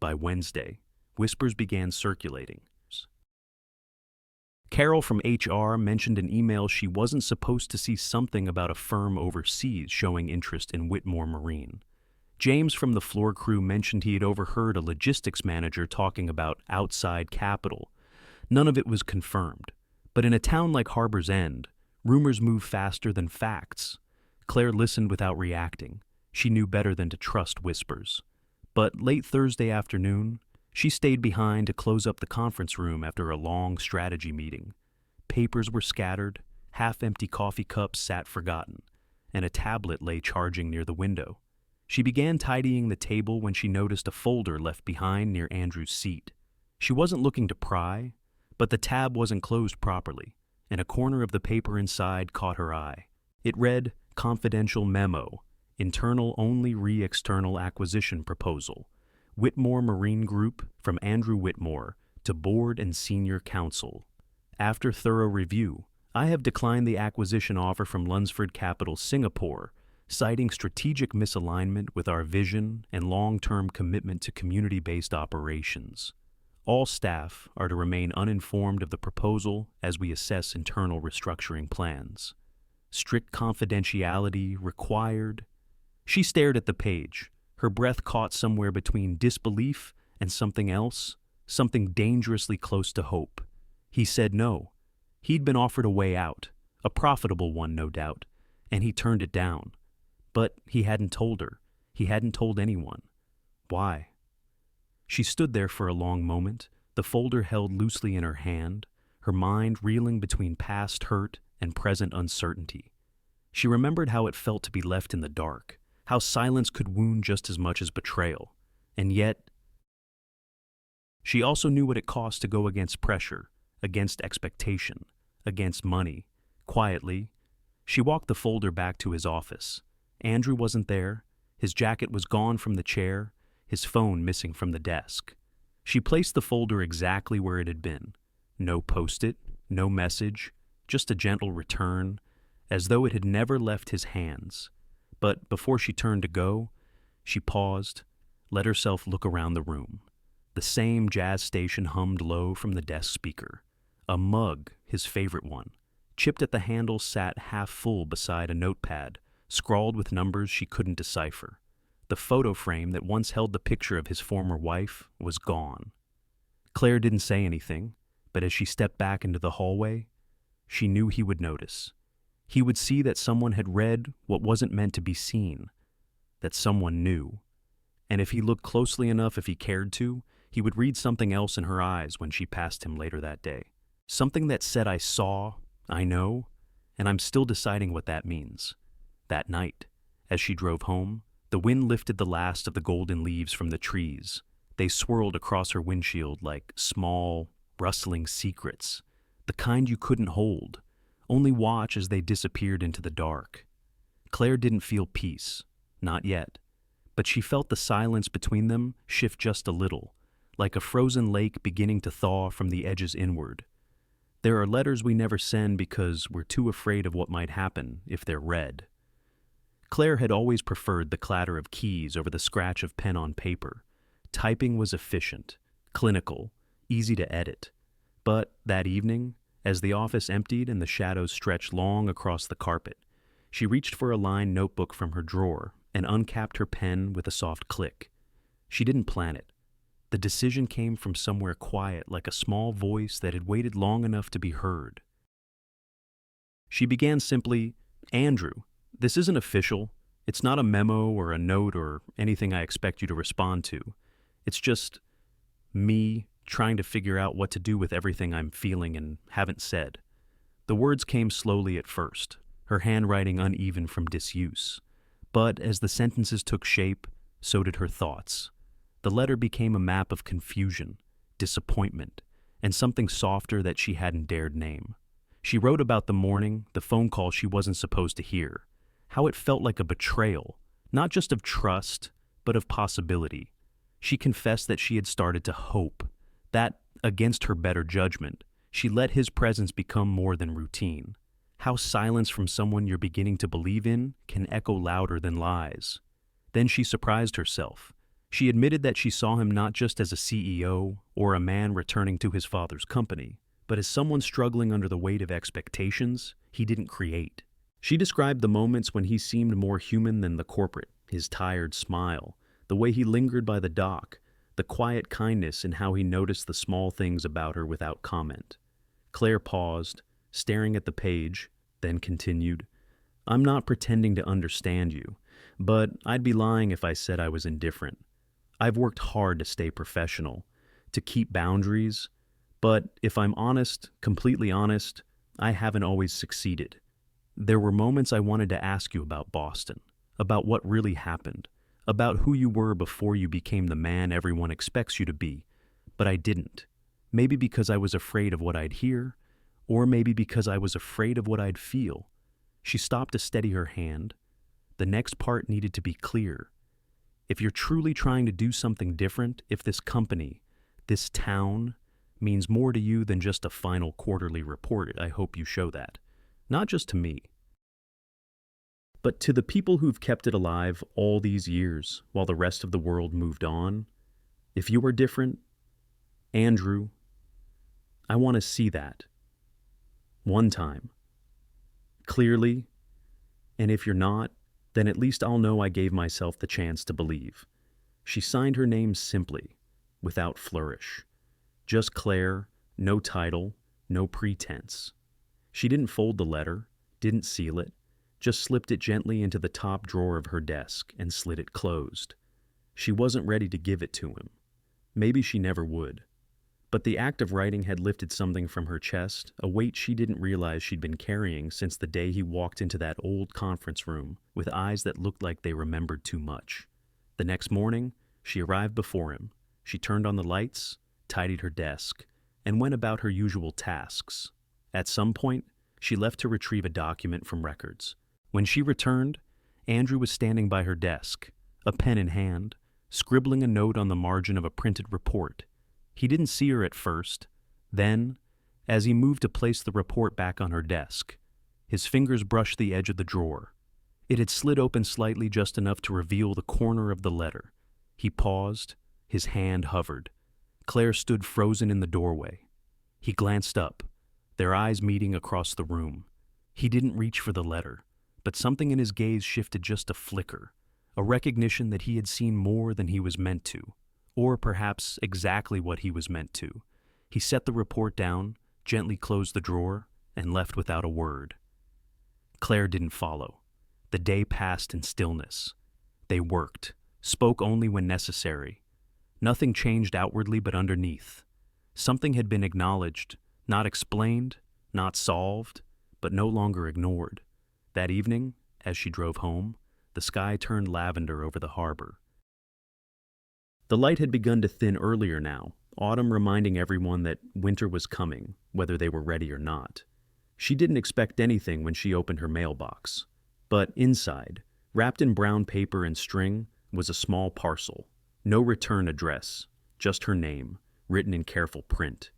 By Wednesday, whispers began circulating. Carol from HR mentioned in email she wasn't supposed to see something about a firm overseas showing interest in Whitmore Marine. James from the floor crew mentioned he had overheard a logistics manager talking about outside capital. None of it was confirmed, but in a town like Harbor's End, rumors move faster than facts. Claire listened without reacting. She knew better than to trust whispers. But late Thursday afternoon, she stayed behind to close up the conference room after a long strategy meeting. Papers were scattered, half-empty coffee cups sat forgotten, and a tablet lay charging near the window. She began tidying the table when she noticed a folder left behind near Andrew's seat. She wasn't looking to pry, but the tab wasn't closed properly, and a corner of the paper inside caught her eye. It read, "Confidential Memo, Internal Only Re-External Acquisition Proposal. Whitmore Marine Group from Andrew Whitmore to Board and Senior Counsel. After thorough review, I have declined the acquisition offer from Lunsford Capital Singapore, citing strategic misalignment with our vision and long-term commitment to community-based operations. All staff are to remain uninformed of the proposal as we assess internal restructuring plans. Strict confidentiality required." She stared at the page, her breath caught somewhere between disbelief and something else, something dangerously close to hope. He said no. He'd been offered a way out, a profitable one, no doubt, and he turned it down. But he hadn't told her. He hadn't told anyone. Why? She stood there for a long moment, the folder held loosely in her hand, her mind reeling between past hurt and present uncertainty. She remembered how it felt to be left in the dark, how silence could wound just as much as betrayal. And yet, she also knew what it cost to go against pressure, against expectation, against money. Quietly, she walked the folder back to his office. Andrew wasn't there. His jacket was gone from the chair, his phone missing from the desk. She placed the folder exactly where it had been. No post-it, no message, just a gentle return, as though it had never left his hands. But before she turned to go, she paused, let herself look around the room. The same jazz station hummed low from the desk speaker. A mug, his favorite one, chipped at the handle, sat half full beside a notepad, scrawled with numbers she couldn't decipher. The photo frame that once held the picture of his former wife was gone. Claire didn't say anything, but as she stepped back into the hallway, she knew he would notice. He would see that someone had read what wasn't meant to be seen, that someone knew. And if he looked closely enough, if he cared to, he would read something else in her eyes when she passed him later that day. Something that said, "I saw, I know, and I'm still deciding what that means." That night, as she drove home, the wind lifted the last of the golden leaves from the trees. They swirled across her windshield like small, rustling secrets, the kind you couldn't hold, only watch as they disappeared into the dark. Claire didn't feel peace, not yet, but she felt the silence between them shift just a little, like a frozen lake beginning to thaw from the edges inward. There are letters we never send because we're too afraid of what might happen if they're read. Claire had always preferred the clatter of keys over the scratch of pen on paper. Typing was efficient, clinical, easy to edit. But that evening, as the office emptied and the shadows stretched long across the carpet, she reached for a lined notebook from her drawer and uncapped her pen with a soft click. She didn't plan it. The decision came from somewhere quiet, like a small voice that had waited long enough to be heard. She began simply, "Andrew, this isn't official. It's not a memo or a note or anything I expect you to respond to. It's just me trying to figure out what to do with everything I'm feeling and haven't said." The words came slowly at first, her handwriting uneven from disuse. But as the sentences took shape, so did her thoughts. The letter became a map of confusion, disappointment, and something softer that she hadn't dared name. She wrote about the morning, the phone call she wasn't supposed to hear, how it felt like a betrayal, not just of trust, but of possibility. She confessed that she had started to hope, that, against her better judgment, she let his presence become more than routine. How silence from someone you're beginning to believe in can echo louder than lies. Then she surprised herself. She admitted that she saw him not just as a CEO or a man returning to his father's company, but as someone struggling under the weight of expectations he didn't create. She described the moments when he seemed more human than the corporate, his tired smile, the way he lingered by the dock, the quiet kindness in how he noticed the small things about her without comment. Claire paused, staring at the page, then continued, "I'm not pretending to understand you, but I'd be lying if I said I was indifferent. I've worked hard to stay professional, to keep boundaries, but if I'm honest, completely honest, I haven't always succeeded. There were moments I wanted to ask you about Boston, about what really happened, about who you were before you became the man everyone expects you to be, but I didn't. Maybe because I was afraid of what I'd hear, or maybe because I was afraid of what I'd feel." She stopped to steady her hand. The next part needed to be clear. If you're truly trying to do something different, if this company, this town, means more to you than just a final quarterly report, I hope you show that. Not just to me, but to the people who've kept it alive all these years while the rest of the world moved on. If you are different, Andrew, I want to see that. One time. Clearly, and if you're not, then at least I'll know I gave myself the chance to believe. She signed her name simply, without flourish. Just Claire, no title, no pretense. She didn't fold the letter, didn't seal it, just slipped it gently into the top drawer of her desk and slid it closed. She wasn't ready to give it to him. Maybe she never would. But the act of writing had lifted something from her chest, a weight she didn't realize she'd been carrying since the day he walked into that old conference room with eyes that looked like they remembered too much. The next morning, she arrived before him. She turned on the lights, tidied her desk, and went about her usual tasks. At some point, she left to retrieve a document from records. When she returned, Andrew was standing by her desk, a pen in hand, scribbling a note on the margin of a printed report. He didn't see her at first. Then, as he moved to place the report back on her desk, his fingers brushed the edge of the drawer. It had slid open slightly, just enough to reveal the corner of the letter. He paused, his hand hovered. Claire stood frozen in the doorway. He glanced up, their eyes meeting across the room. He didn't reach for the letter, but something in his gaze shifted just a flicker, a recognition that he had seen more than he was meant to. Or perhaps exactly what he was meant to. He set the report down, gently closed the drawer, and left without a word. Claire didn't follow. The day passed in stillness. They worked, spoke only when necessary. Nothing changed outwardly but underneath. Something had been acknowledged, not explained, not solved, but no longer ignored. That evening, as she drove home, the sky turned lavender over the harbor. The light had begun to thin earlier now, autumn reminding everyone that winter was coming, whether they were ready or not. She didn't expect anything when she opened her mailbox. But inside, wrapped in brown paper and string, was a small parcel. No return address, just her name, written in careful print.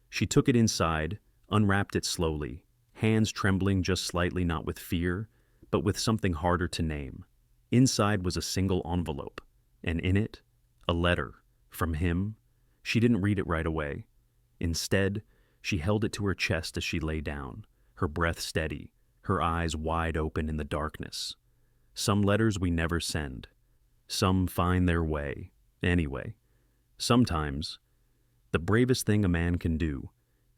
She took it inside, unwrapped it slowly, hands trembling just slightly, not with fear, but with something harder to name. Inside was a single envelope, and in it, a letter from him. She didn't read it right away. Instead, she held it to her chest as she lay down, her breath steady, her eyes wide open in the darkness. Some letters we never send. Some find their way, anyway. Sometimes, the bravest thing a man can do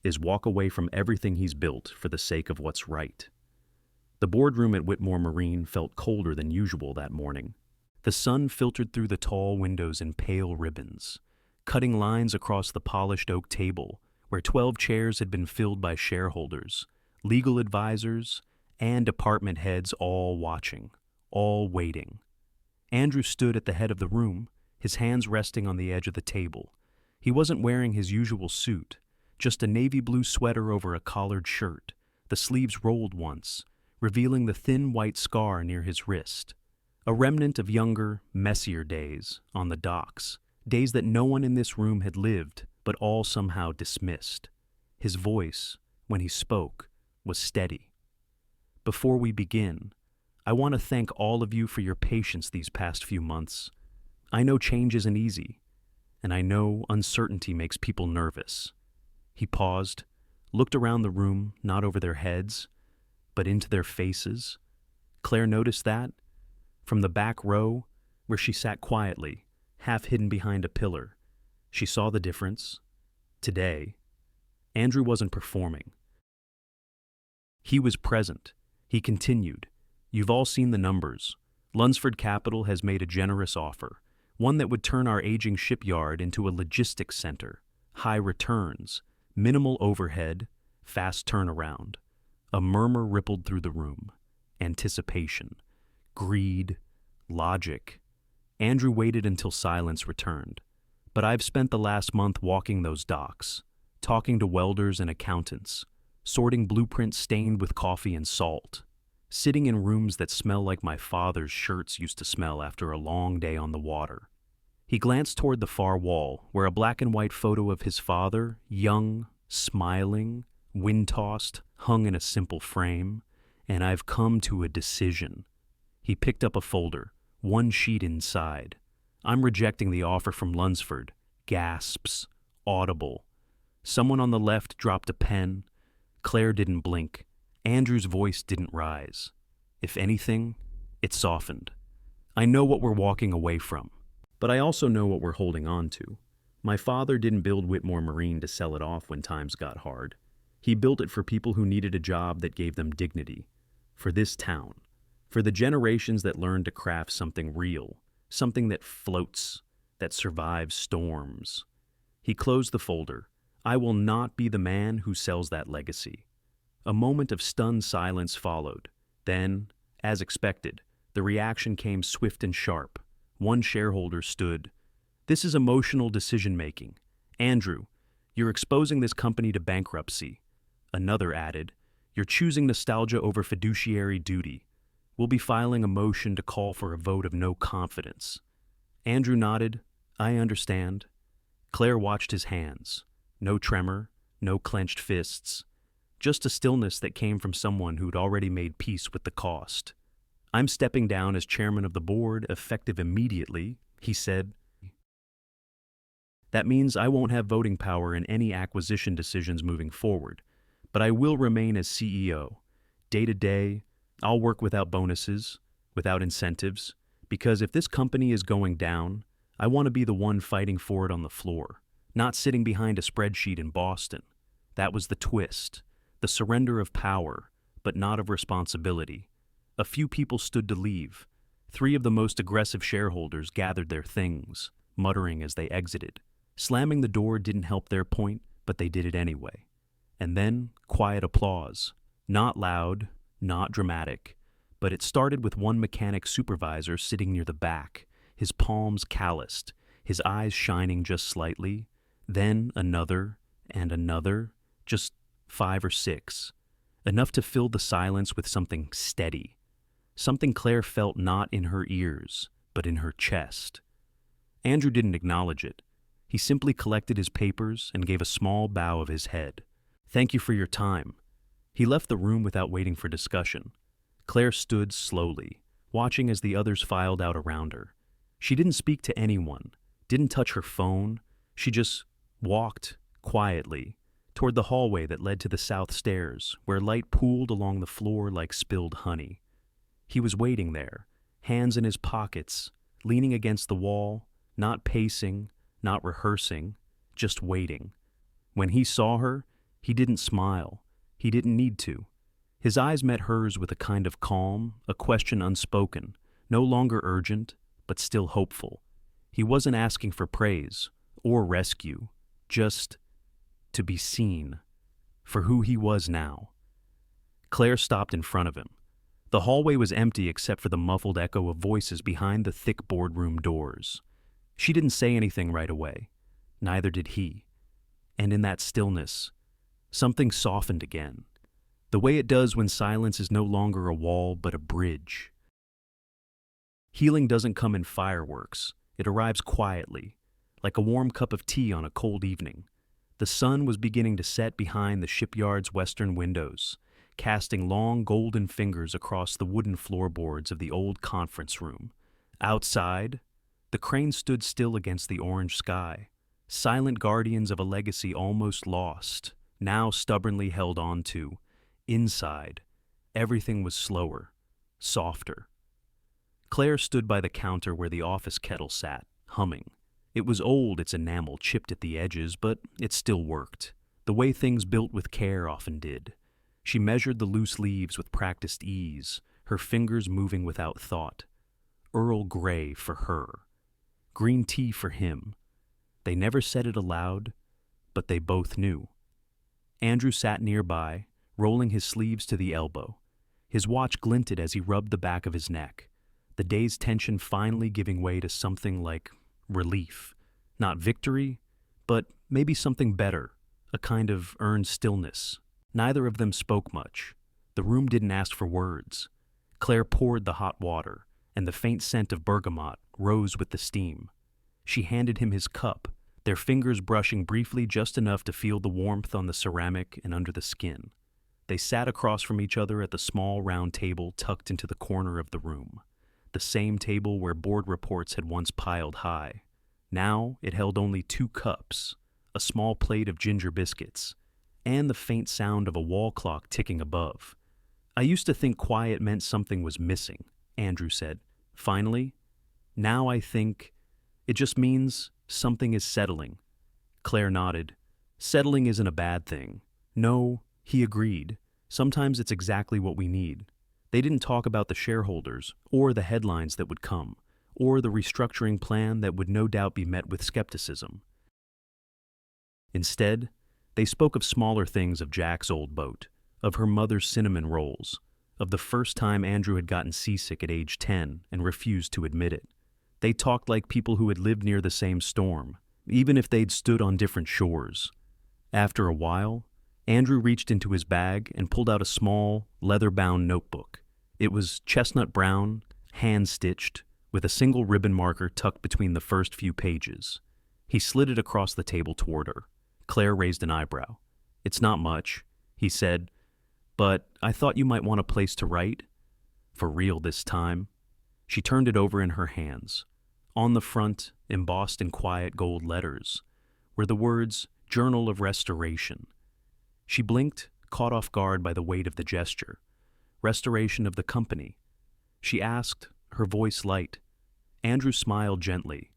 is walk away from everything he's built for the sake of what's right. The boardroom at Whitmore Marine felt colder than usual that morning. The sun filtered through the tall windows in pale ribbons, cutting lines across the polished oak table where 12 chairs had been filled by shareholders, legal advisors, and department heads, all watching, all waiting. Andrew stood at the head of the room, his hands resting on the edge of the table. He wasn't wearing his usual suit, just a navy blue sweater over a collared shirt, the sleeves rolled once, revealing the thin white scar near his wrist, a remnant of younger, messier days on the docks, days that no one in this room had lived but all somehow dismissed. His voice, when he spoke, was steady. Before we begin, I want to thank all of you for your patience these past few months. I know change isn't easy, and I know uncertainty makes people nervous. He paused, looked around the room, not over their heads, but into their faces. Claire noticed that. From the back row, where she sat quietly, half hidden behind a pillar, she saw the difference. Today, Andrew wasn't performing. He was present. He continued, "You've all seen the numbers. Lunsford Capital has made a generous offer, one that would turn our aging shipyard into a logistics center, high returns, minimal overhead, fast turnaround." A murmur rippled through the room. Anticipation, greed, logic. Andrew waited until silence returned. "But I've spent the last month walking those docks, talking to welders and accountants, sorting blueprints stained with coffee and salt, sitting in rooms that smell like my father's shirts used to smell after a long day on the water." He glanced toward the far wall, where a black and white photo of his father, young, smiling, wind-tossed, hung in a simple frame. "And I've come to a decision." He picked up a folder, one sheet inside. "I'm rejecting the offer from Lunsford." Gasps, audible. Someone on the left dropped a pen. Claire didn't blink. Andrew's voice didn't rise. If anything, it softened. "I know what we're walking away from, but I also know what we're holding on to. My father didn't build Whitmore Marine to sell it off when times got hard. He built it for people who needed a job that gave them dignity. For this town. For the generations that learned to craft something real, something that floats, that survives storms." He closed the folder. "I will not be the man who sells that legacy." A moment of stunned silence followed. Then, as expected, the reaction came swift and sharp. One shareholder stood. "This is emotional decision-making. Andrew, you're exposing this company to bankruptcy." Another added, "You're choosing nostalgia over fiduciary duty. We'll be filing a motion to call for a vote of no confidence." Andrew nodded. "I understand." Claire watched his hands. No tremor, no clenched fists. Just a stillness that came from someone who'd already made peace with the cost. "I'm stepping down as chairman of the board, effective immediately," he said. "That means I won't have voting power in any acquisition decisions moving forward, but I will remain as CEO. Day to day, I'll work without bonuses, without incentives, because if this company is going down, I want to be the one fighting for it on the floor, not sitting behind a spreadsheet in Boston." That was the twist, the surrender of power, but not of responsibility. A few people stood to leave. 3 of the most aggressive shareholders gathered their things, muttering as they exited. Slamming the door didn't help their point, but they did it anyway. And then, quiet applause. Not loud, not dramatic, but it started with one mechanic supervisor sitting near the back, his palms calloused, his eyes shining just slightly. Then another and another, just 5 or 6, enough to fill the silence with something steady, something Claire felt not in her ears, but in her chest. Andrew didn't acknowledge it. He simply collected his papers and gave a small bow of his head. "Thank you for your time." He left the room without waiting for discussion. Claire stood slowly, watching as the others filed out around her. She didn't speak to anyone, didn't touch her phone. She just walked, quietly, toward the hallway that led to the south stairs, where light pooled along the floor like spilled honey. He was waiting there, hands in his pockets, leaning against the wall, not pacing, not rehearsing, just waiting. When he saw her, he didn't smile. He didn't need to. His eyes met hers with a kind of calm, a question unspoken, no longer urgent, but still hopeful. He wasn't asking for praise or rescue, just to be seen for who he was now. Claire stopped in front of him. The hallway was empty except for the muffled echo of voices behind the thick boardroom doors. She didn't say anything right away. Neither did he. And in that stillness, something softened again. The way it does when silence is no longer a wall but a bridge. Healing doesn't come in fireworks. It arrives quietly, like a warm cup of tea on a cold evening. The sun was beginning to set behind the shipyard's western windows, casting long golden fingers across the wooden floorboards of the old conference room. Outside, the cranes stood still against the orange sky, silent guardians of a legacy almost lost, now stubbornly held on to. Inside, everything was slower, softer. Claire stood by the counter where the office kettle sat, humming. It was old, its enamel chipped at the edges, but it still worked, the way things built with care often did. She measured the loose leaves with practiced ease, her fingers moving without thought. Earl Grey for her. Green tea for him. They never said it aloud, but they both knew. Andrew sat nearby, rolling his sleeves to the elbow. His watch glinted as he rubbed the back of his neck, the day's tension finally giving way to something like relief. Not victory, but maybe something better, a kind of earned stillness. Neither of them spoke much. The room didn't ask for words. Claire poured the hot water, and the faint scent of bergamot rose with the steam. She handed him his cup, their fingers brushing briefly just enough to feel the warmth on the ceramic and under the skin. They sat across from each other at the small round table tucked into the corner of the room, the same table where board reports had once piled high. Now it held only 2 cups, a small plate of ginger biscuits, and the faint sound of a wall clock ticking above. "I used to think quiet meant something was missing," Andrew said. "Finally, now I think it just means something is settling." Claire nodded. "Settling isn't a bad thing." "No," he agreed. "Sometimes it's exactly what we need." They didn't talk about the shareholders, or the headlines that would come, or the restructuring plan that would no doubt be met with skepticism. Instead, they spoke of smaller things, of Jack's old boat, of her mother's cinnamon rolls, of the first time Andrew had gotten seasick at age 10 and refused to admit it. They talked like people who had lived near the same storm, even if they'd stood on different shores. After a while, Andrew reached into his bag and pulled out a small, leather-bound notebook. It was chestnut brown, hand-stitched, with a single ribbon marker tucked between the first few pages. He slid it across the table toward her. Claire raised an eyebrow. "It's not much," he said, "but I thought you might want a place to write." For real this time. She turned it over in her hands. On the front, embossed in quiet gold letters, were the words "Journal of Restoration." She blinked, caught off guard by the weight of the gesture. "Restoration of the company." She asked, her voice light. Andrew smiled gently.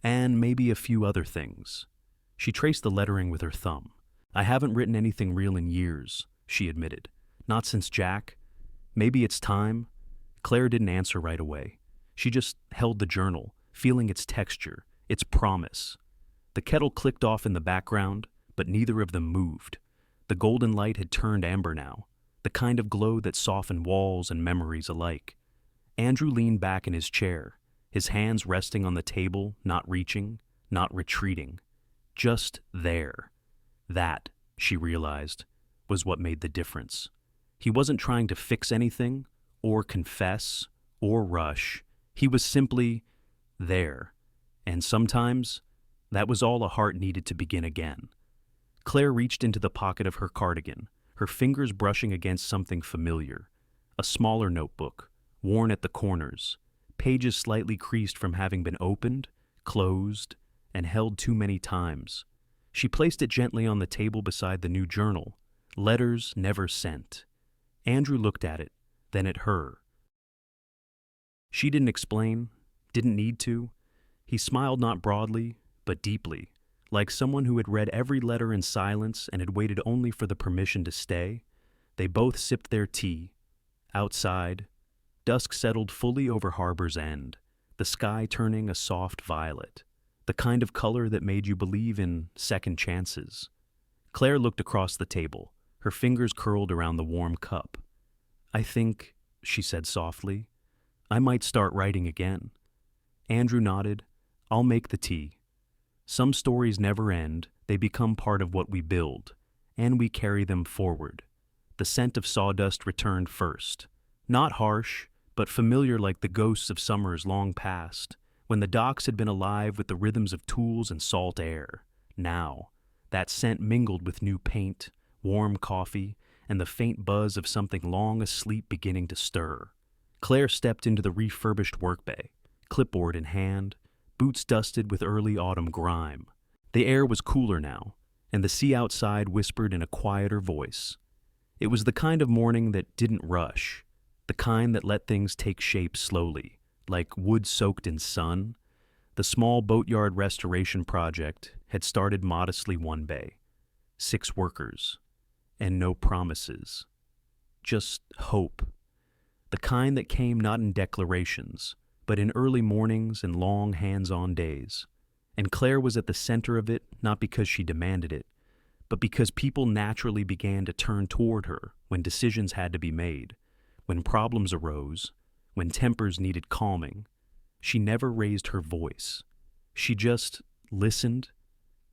"And maybe a few other things." She traced the lettering with her thumb. "I haven't written anything real in years," she admitted. "Not since Jack. Maybe it's time." Claire didn't answer right away. She just held the journal, feeling its texture, its promise. The kettle clicked off in the background, but neither of them moved. The golden light had turned amber now, the kind of glow that softened walls and memories alike. Andrew leaned back in his chair, his hands resting on the table, not reaching, not retreating. Just there. That, she realized, was what made the difference. He wasn't trying to fix anything, or confess, or rush. He was simply there. And sometimes, that was all a heart needed to begin again. Claire reached into the pocket of her cardigan, her fingers brushing against something familiar. A smaller notebook, worn at the corners, pages slightly creased from having been opened, closed, and held too many times. She placed it gently on the table beside the new journal, "Letters Never Sent." Andrew looked at it, then at her. She didn't explain, didn't need to. He smiled not broadly, but deeply, like someone who had read every letter in silence and had waited only for the permission to stay. They both sipped their tea. Outside, dusk settled fully over Harbor's End, the sky turning a soft violet, the kind of color that made you believe in second chances. Claire looked across the table, her fingers curled around the warm cup. "I think," she said softly, "I might start writing again." Andrew nodded. "I'll make the tea." Some stories never end, they become part of what we build, and we carry them forward. The scent of sawdust returned first. Not harsh, but familiar like the ghosts of summers long past, when the docks had been alive with the rhythms of tools and salt air. Now, that scent mingled with new paint, warm coffee, and the faint buzz of something long asleep beginning to stir. Claire stepped into the refurbished workbay, clipboard in hand, boots dusted with early autumn grime. The air was cooler now, and the sea outside whispered in a quieter voice. It was the kind of morning that didn't rush, the kind that let things take shape slowly, like wood soaked in sun. The small boatyard restoration project had started modestly one bay. 6 workers, and no promises. Just hope. The kind that came not in declarations, but in early mornings and long hands-on days. And Claire was at the center of it, not because she demanded it, but because people naturally began to turn toward her when decisions had to be made, when problems arose, when tempers needed calming. She never raised her voice. She just listened,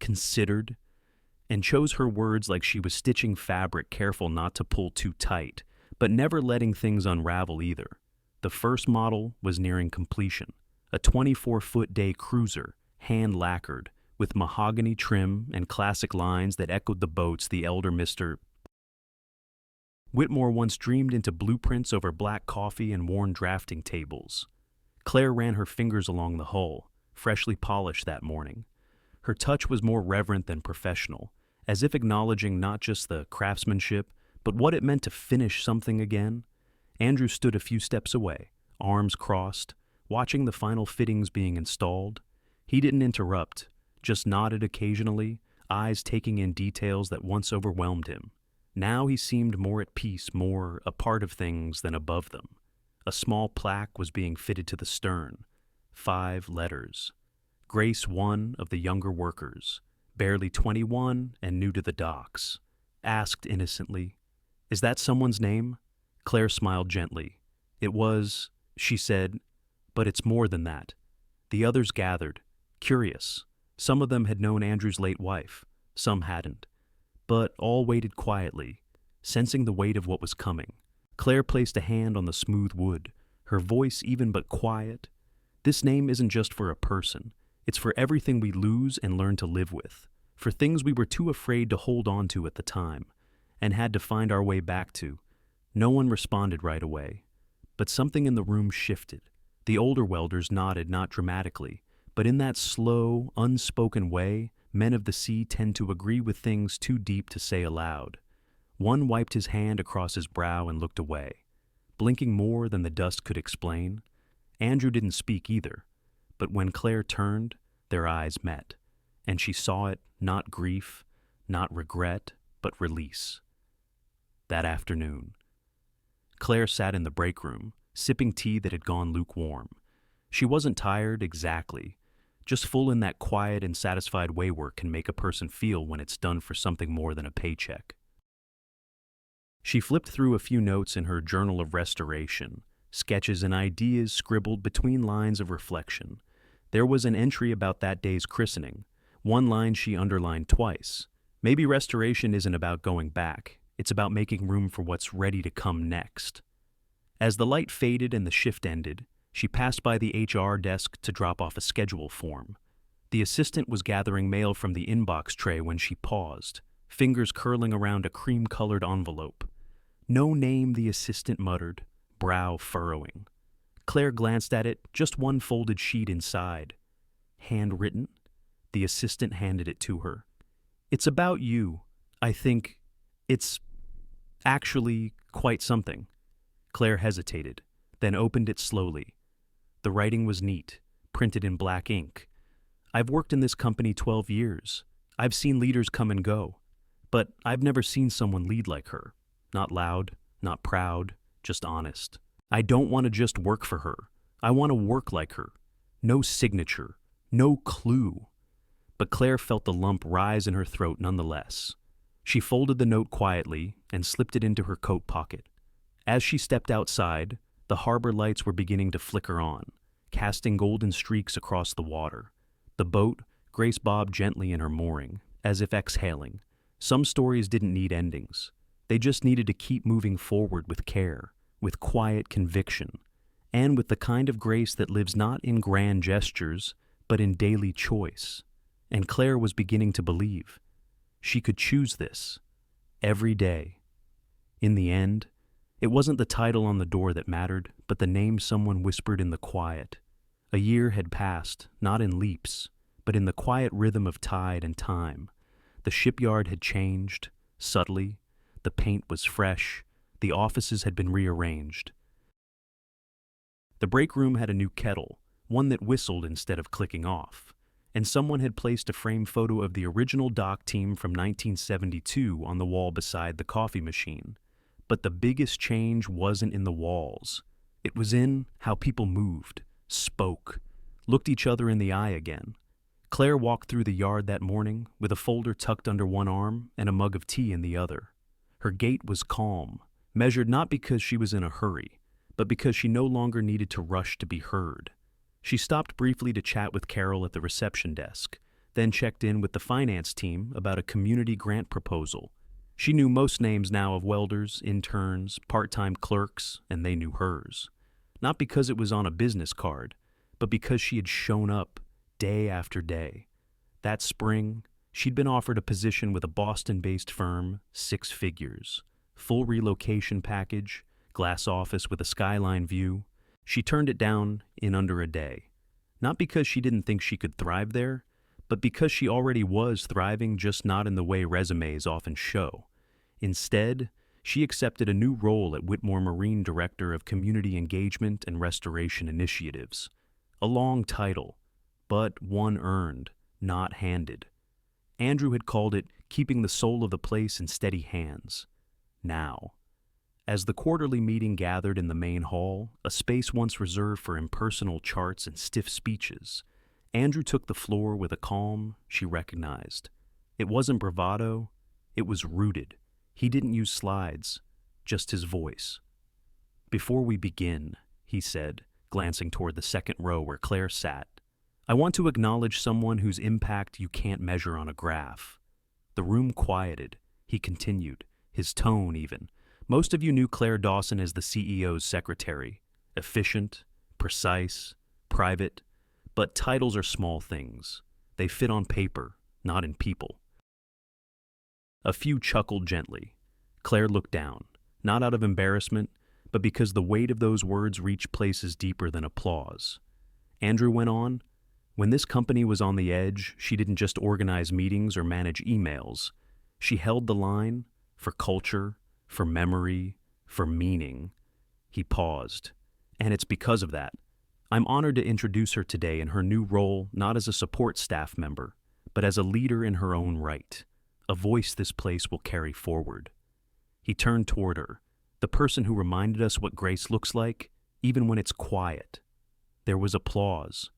considered, and chose her words like she was stitching fabric, careful not to pull too tight, but never letting things unravel either. The first model was nearing completion, a 24-foot-day cruiser, hand-lacquered, with mahogany trim and classic lines that echoed the boats the elder Mr. Whitmore once dreamed into blueprints over black coffee and worn drafting tables. Claire ran her fingers along the hull, freshly polished that morning. Her touch was more reverent than professional, as if acknowledging not just the craftsmanship, but what it meant to finish something again. Andrew stood a few steps away, arms crossed, watching the final fittings being installed. He didn't interrupt, just nodded occasionally, eyes taking in details that once overwhelmed him. Now he seemed more at peace, more a part of things than above them. A small plaque was being fitted to the stern. 5 letters. Grace, one of the younger workers, barely 21 and new to the docks. Asked innocently, "Is that someone's name?" Claire smiled gently. "It was," she said, "but it's more than that." The others gathered, curious. Some of them had known Andrew's late wife, some hadn't. But all waited quietly, sensing the weight of what was coming. Claire placed a hand on the smooth wood, her voice even but quiet. "This name isn't just for a person. It's for everything we lose and learn to live with, for things we were too afraid to hold on to at the time, and had to find our way back to." No one responded right away, but something in the room shifted. The older welders nodded, not dramatically, but in that slow, unspoken way men of the sea tend to agree with things too deep to say aloud. One wiped his hand across his brow and looked away, blinking more than the dust could explain. Andrew didn't speak either, but when Claire turned, their eyes met, and she saw it, not grief, not regret, but release. That afternoon, Claire sat in the break room, sipping tea that had gone lukewarm. She wasn't tired exactly, just full in that quiet and satisfied way work can make a person feel when it's done for something more than a paycheck. She flipped through a few notes in her journal of restoration, sketches and ideas scribbled between lines of reflection. There was an entry about that day's christening. One line she underlined twice. Maybe restoration isn't about going back. It's about making room for what's ready to come next. As the light faded and the shift ended, she passed by the HR desk to drop off a schedule form. The assistant was gathering mail from the inbox tray when she paused, fingers curling around a cream-colored envelope. "No name," the assistant muttered, brow furrowing. Claire glanced at it, just one folded sheet inside. "Handwritten?" The assistant handed it to her. "It's about you. I think it's actually quite something." Claire hesitated, then opened it slowly. The writing was neat, printed in black ink. "I've worked in this company 12 years. I've seen leaders come and go, but I've never seen someone lead like her. Not loud, not proud, just honest. I don't want to just work for her. I want to work like her. No signature, no clue." But Claire felt the lump rise in her throat nonetheless. She folded the note quietly and slipped it into her coat pocket. As she stepped outside, the harbor lights were beginning to flicker on, casting golden streaks across the water. The boat, Grace bobbed gently in her mooring, as if exhaling. Some stories didn't need endings. They just needed to keep moving forward with care, with quiet conviction, and with the kind of grace that lives not in grand gestures, but in daily choice. And Claire was beginning to believe. She could choose this, every day. In the end, it wasn't the title on the door that mattered, but the name someone whispered in the quiet. A year had passed, not in leaps, but in the quiet rhythm of tide and time. The shipyard had changed, subtly. The paint was fresh. The offices had been rearranged. The break room had a new kettle, one that whistled instead of clicking off. And someone had placed a framed photo of the original dock team from 1972 on the wall beside the coffee machine. But the biggest change wasn't in the walls. It was in how people moved, spoke, looked each other in the eye again. Claire walked through the yard that morning with a folder tucked under one arm and a mug of tea in the other. Her gait was calm, measured not because she was in a hurry, but because she no longer needed to rush to be heard. She stopped briefly to chat with Carol at the reception desk, then checked in with the finance team about a community grant proposal. She knew most names now of welders, interns, part-time clerks, and they knew hers. Not because it was on a business card, but because she had shown up day after day. That spring, she'd been offered a position with a Boston-based firm, 6 figures, full relocation package, glass office with a skyline view. She turned it down in under a day. Not because she didn't think she could thrive there, but because she already was thriving, just not in the way resumes often show. Instead, she accepted a new role at Whitmore Marine Director of Community Engagement and Restoration Initiatives. A long title, but one earned, not handed. Andrew had called it keeping the soul of the place in steady hands. Now, as the quarterly meeting gathered in the main hall, a space once reserved for impersonal charts and stiff speeches, Andrew took the floor with a calm she recognized. It wasn't bravado, it was rooted. He didn't use slides, just his voice. "Before we begin," he said, glancing toward the second row where Claire sat, "I want to acknowledge someone whose impact you can't measure on a graph." The room quieted. He continued, his tone even. "Most of you knew Claire Dawson as the CEO's secretary. Efficient, precise, private. But titles are small things. They fit on paper, not in people." A few chuckled gently. Claire looked down, not out of embarrassment, but because the weight of those words reached places deeper than applause. Andrew went on, "When this company was on the edge, she didn't just organize meetings or manage emails. She held the line for culture, for memory, for meaning." He paused. "And it's because of that. I'm honored to introduce her today in her new role, not as a support staff member, but as a leader in her own right, a voice this place will carry forward." He turned toward her, the person who reminded us what grace looks like, even when it's quiet. There was applause,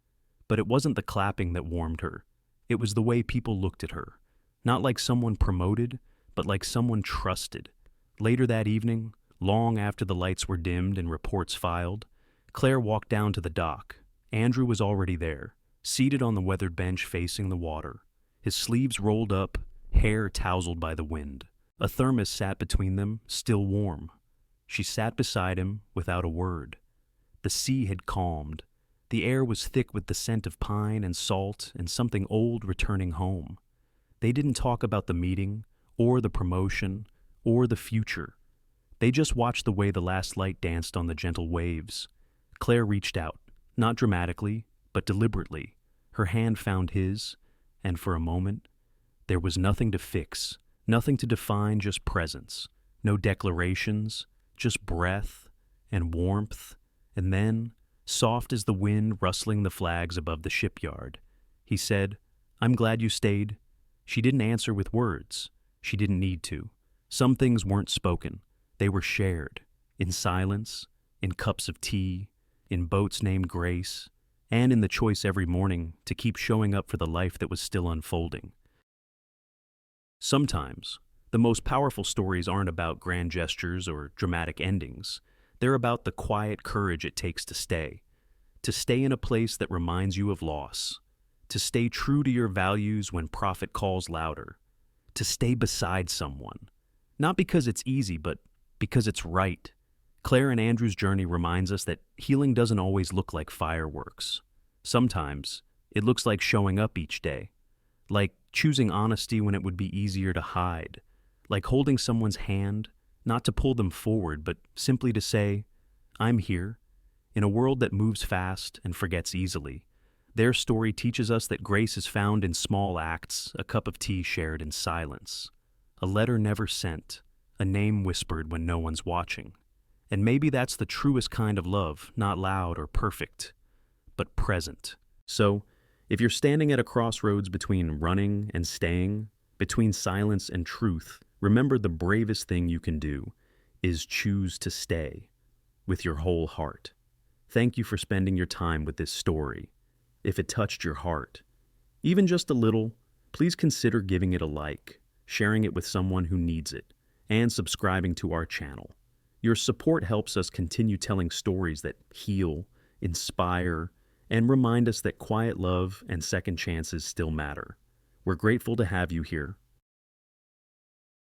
but it wasn't the clapping that warmed her. It was the way people looked at her, not like someone promoted, but like someone trusted. Later that evening, long after the lights were dimmed and reports filed, Claire walked down to the dock. Andrew was already there, seated on the weathered bench facing the water, his sleeves rolled up, hair tousled by the wind. A thermos sat between them, still warm. She sat beside him without a word. The sea had calmed. The air was thick with the scent of pine and salt and something old returning home. They didn't talk about the meeting, or the promotion, or the future. They just watched the way the last light danced on the gentle waves. Claire reached out, not dramatically, but deliberately. Her hand found his, and for a moment, there was nothing to fix, nothing to define, just presence. No declarations, just breath and warmth, and then, soft as the wind rustling the flags above the shipyard, he said, "I'm glad you stayed." She didn't answer with words. She didn't need to. Some things weren't spoken. They were shared, in silence, in cups of tea, in boats named Grace, and in the choice every morning to keep showing up for the life that was still unfolding. Sometimes, the most powerful stories aren't about grand gestures or dramatic endings. They're about the quiet courage it takes to stay in a place that reminds you of loss, to stay true to your values when profit calls louder, to stay beside someone, Not because it's easy, but because it's right. Claire and Andrew's journey reminds us that healing doesn't always look like fireworks. Sometimes it looks like showing up each day, like choosing honesty when it would be easier to hide, like holding someone's hand, not to pull them forward, but simply to say, I'm here. In a world that moves fast and forgets easily, their story teaches us that grace is found in small acts, a cup of tea shared in silence, a letter never sent, a name whispered when no one's watching. And maybe that's the truest kind of love, not loud or perfect, but present. So, if you're standing at a crossroads between running and staying, between silence and truth, remember the bravest thing you can do is choose to stay with your whole heart. Thank you for spending your time with this story. If it touched your heart, even just a little, please consider giving it a like, sharing it with someone who needs it, and subscribing to our channel. Your support helps us continue telling stories that heal, inspire, and remind us that quiet love and second chances still matter. We're grateful to have you here.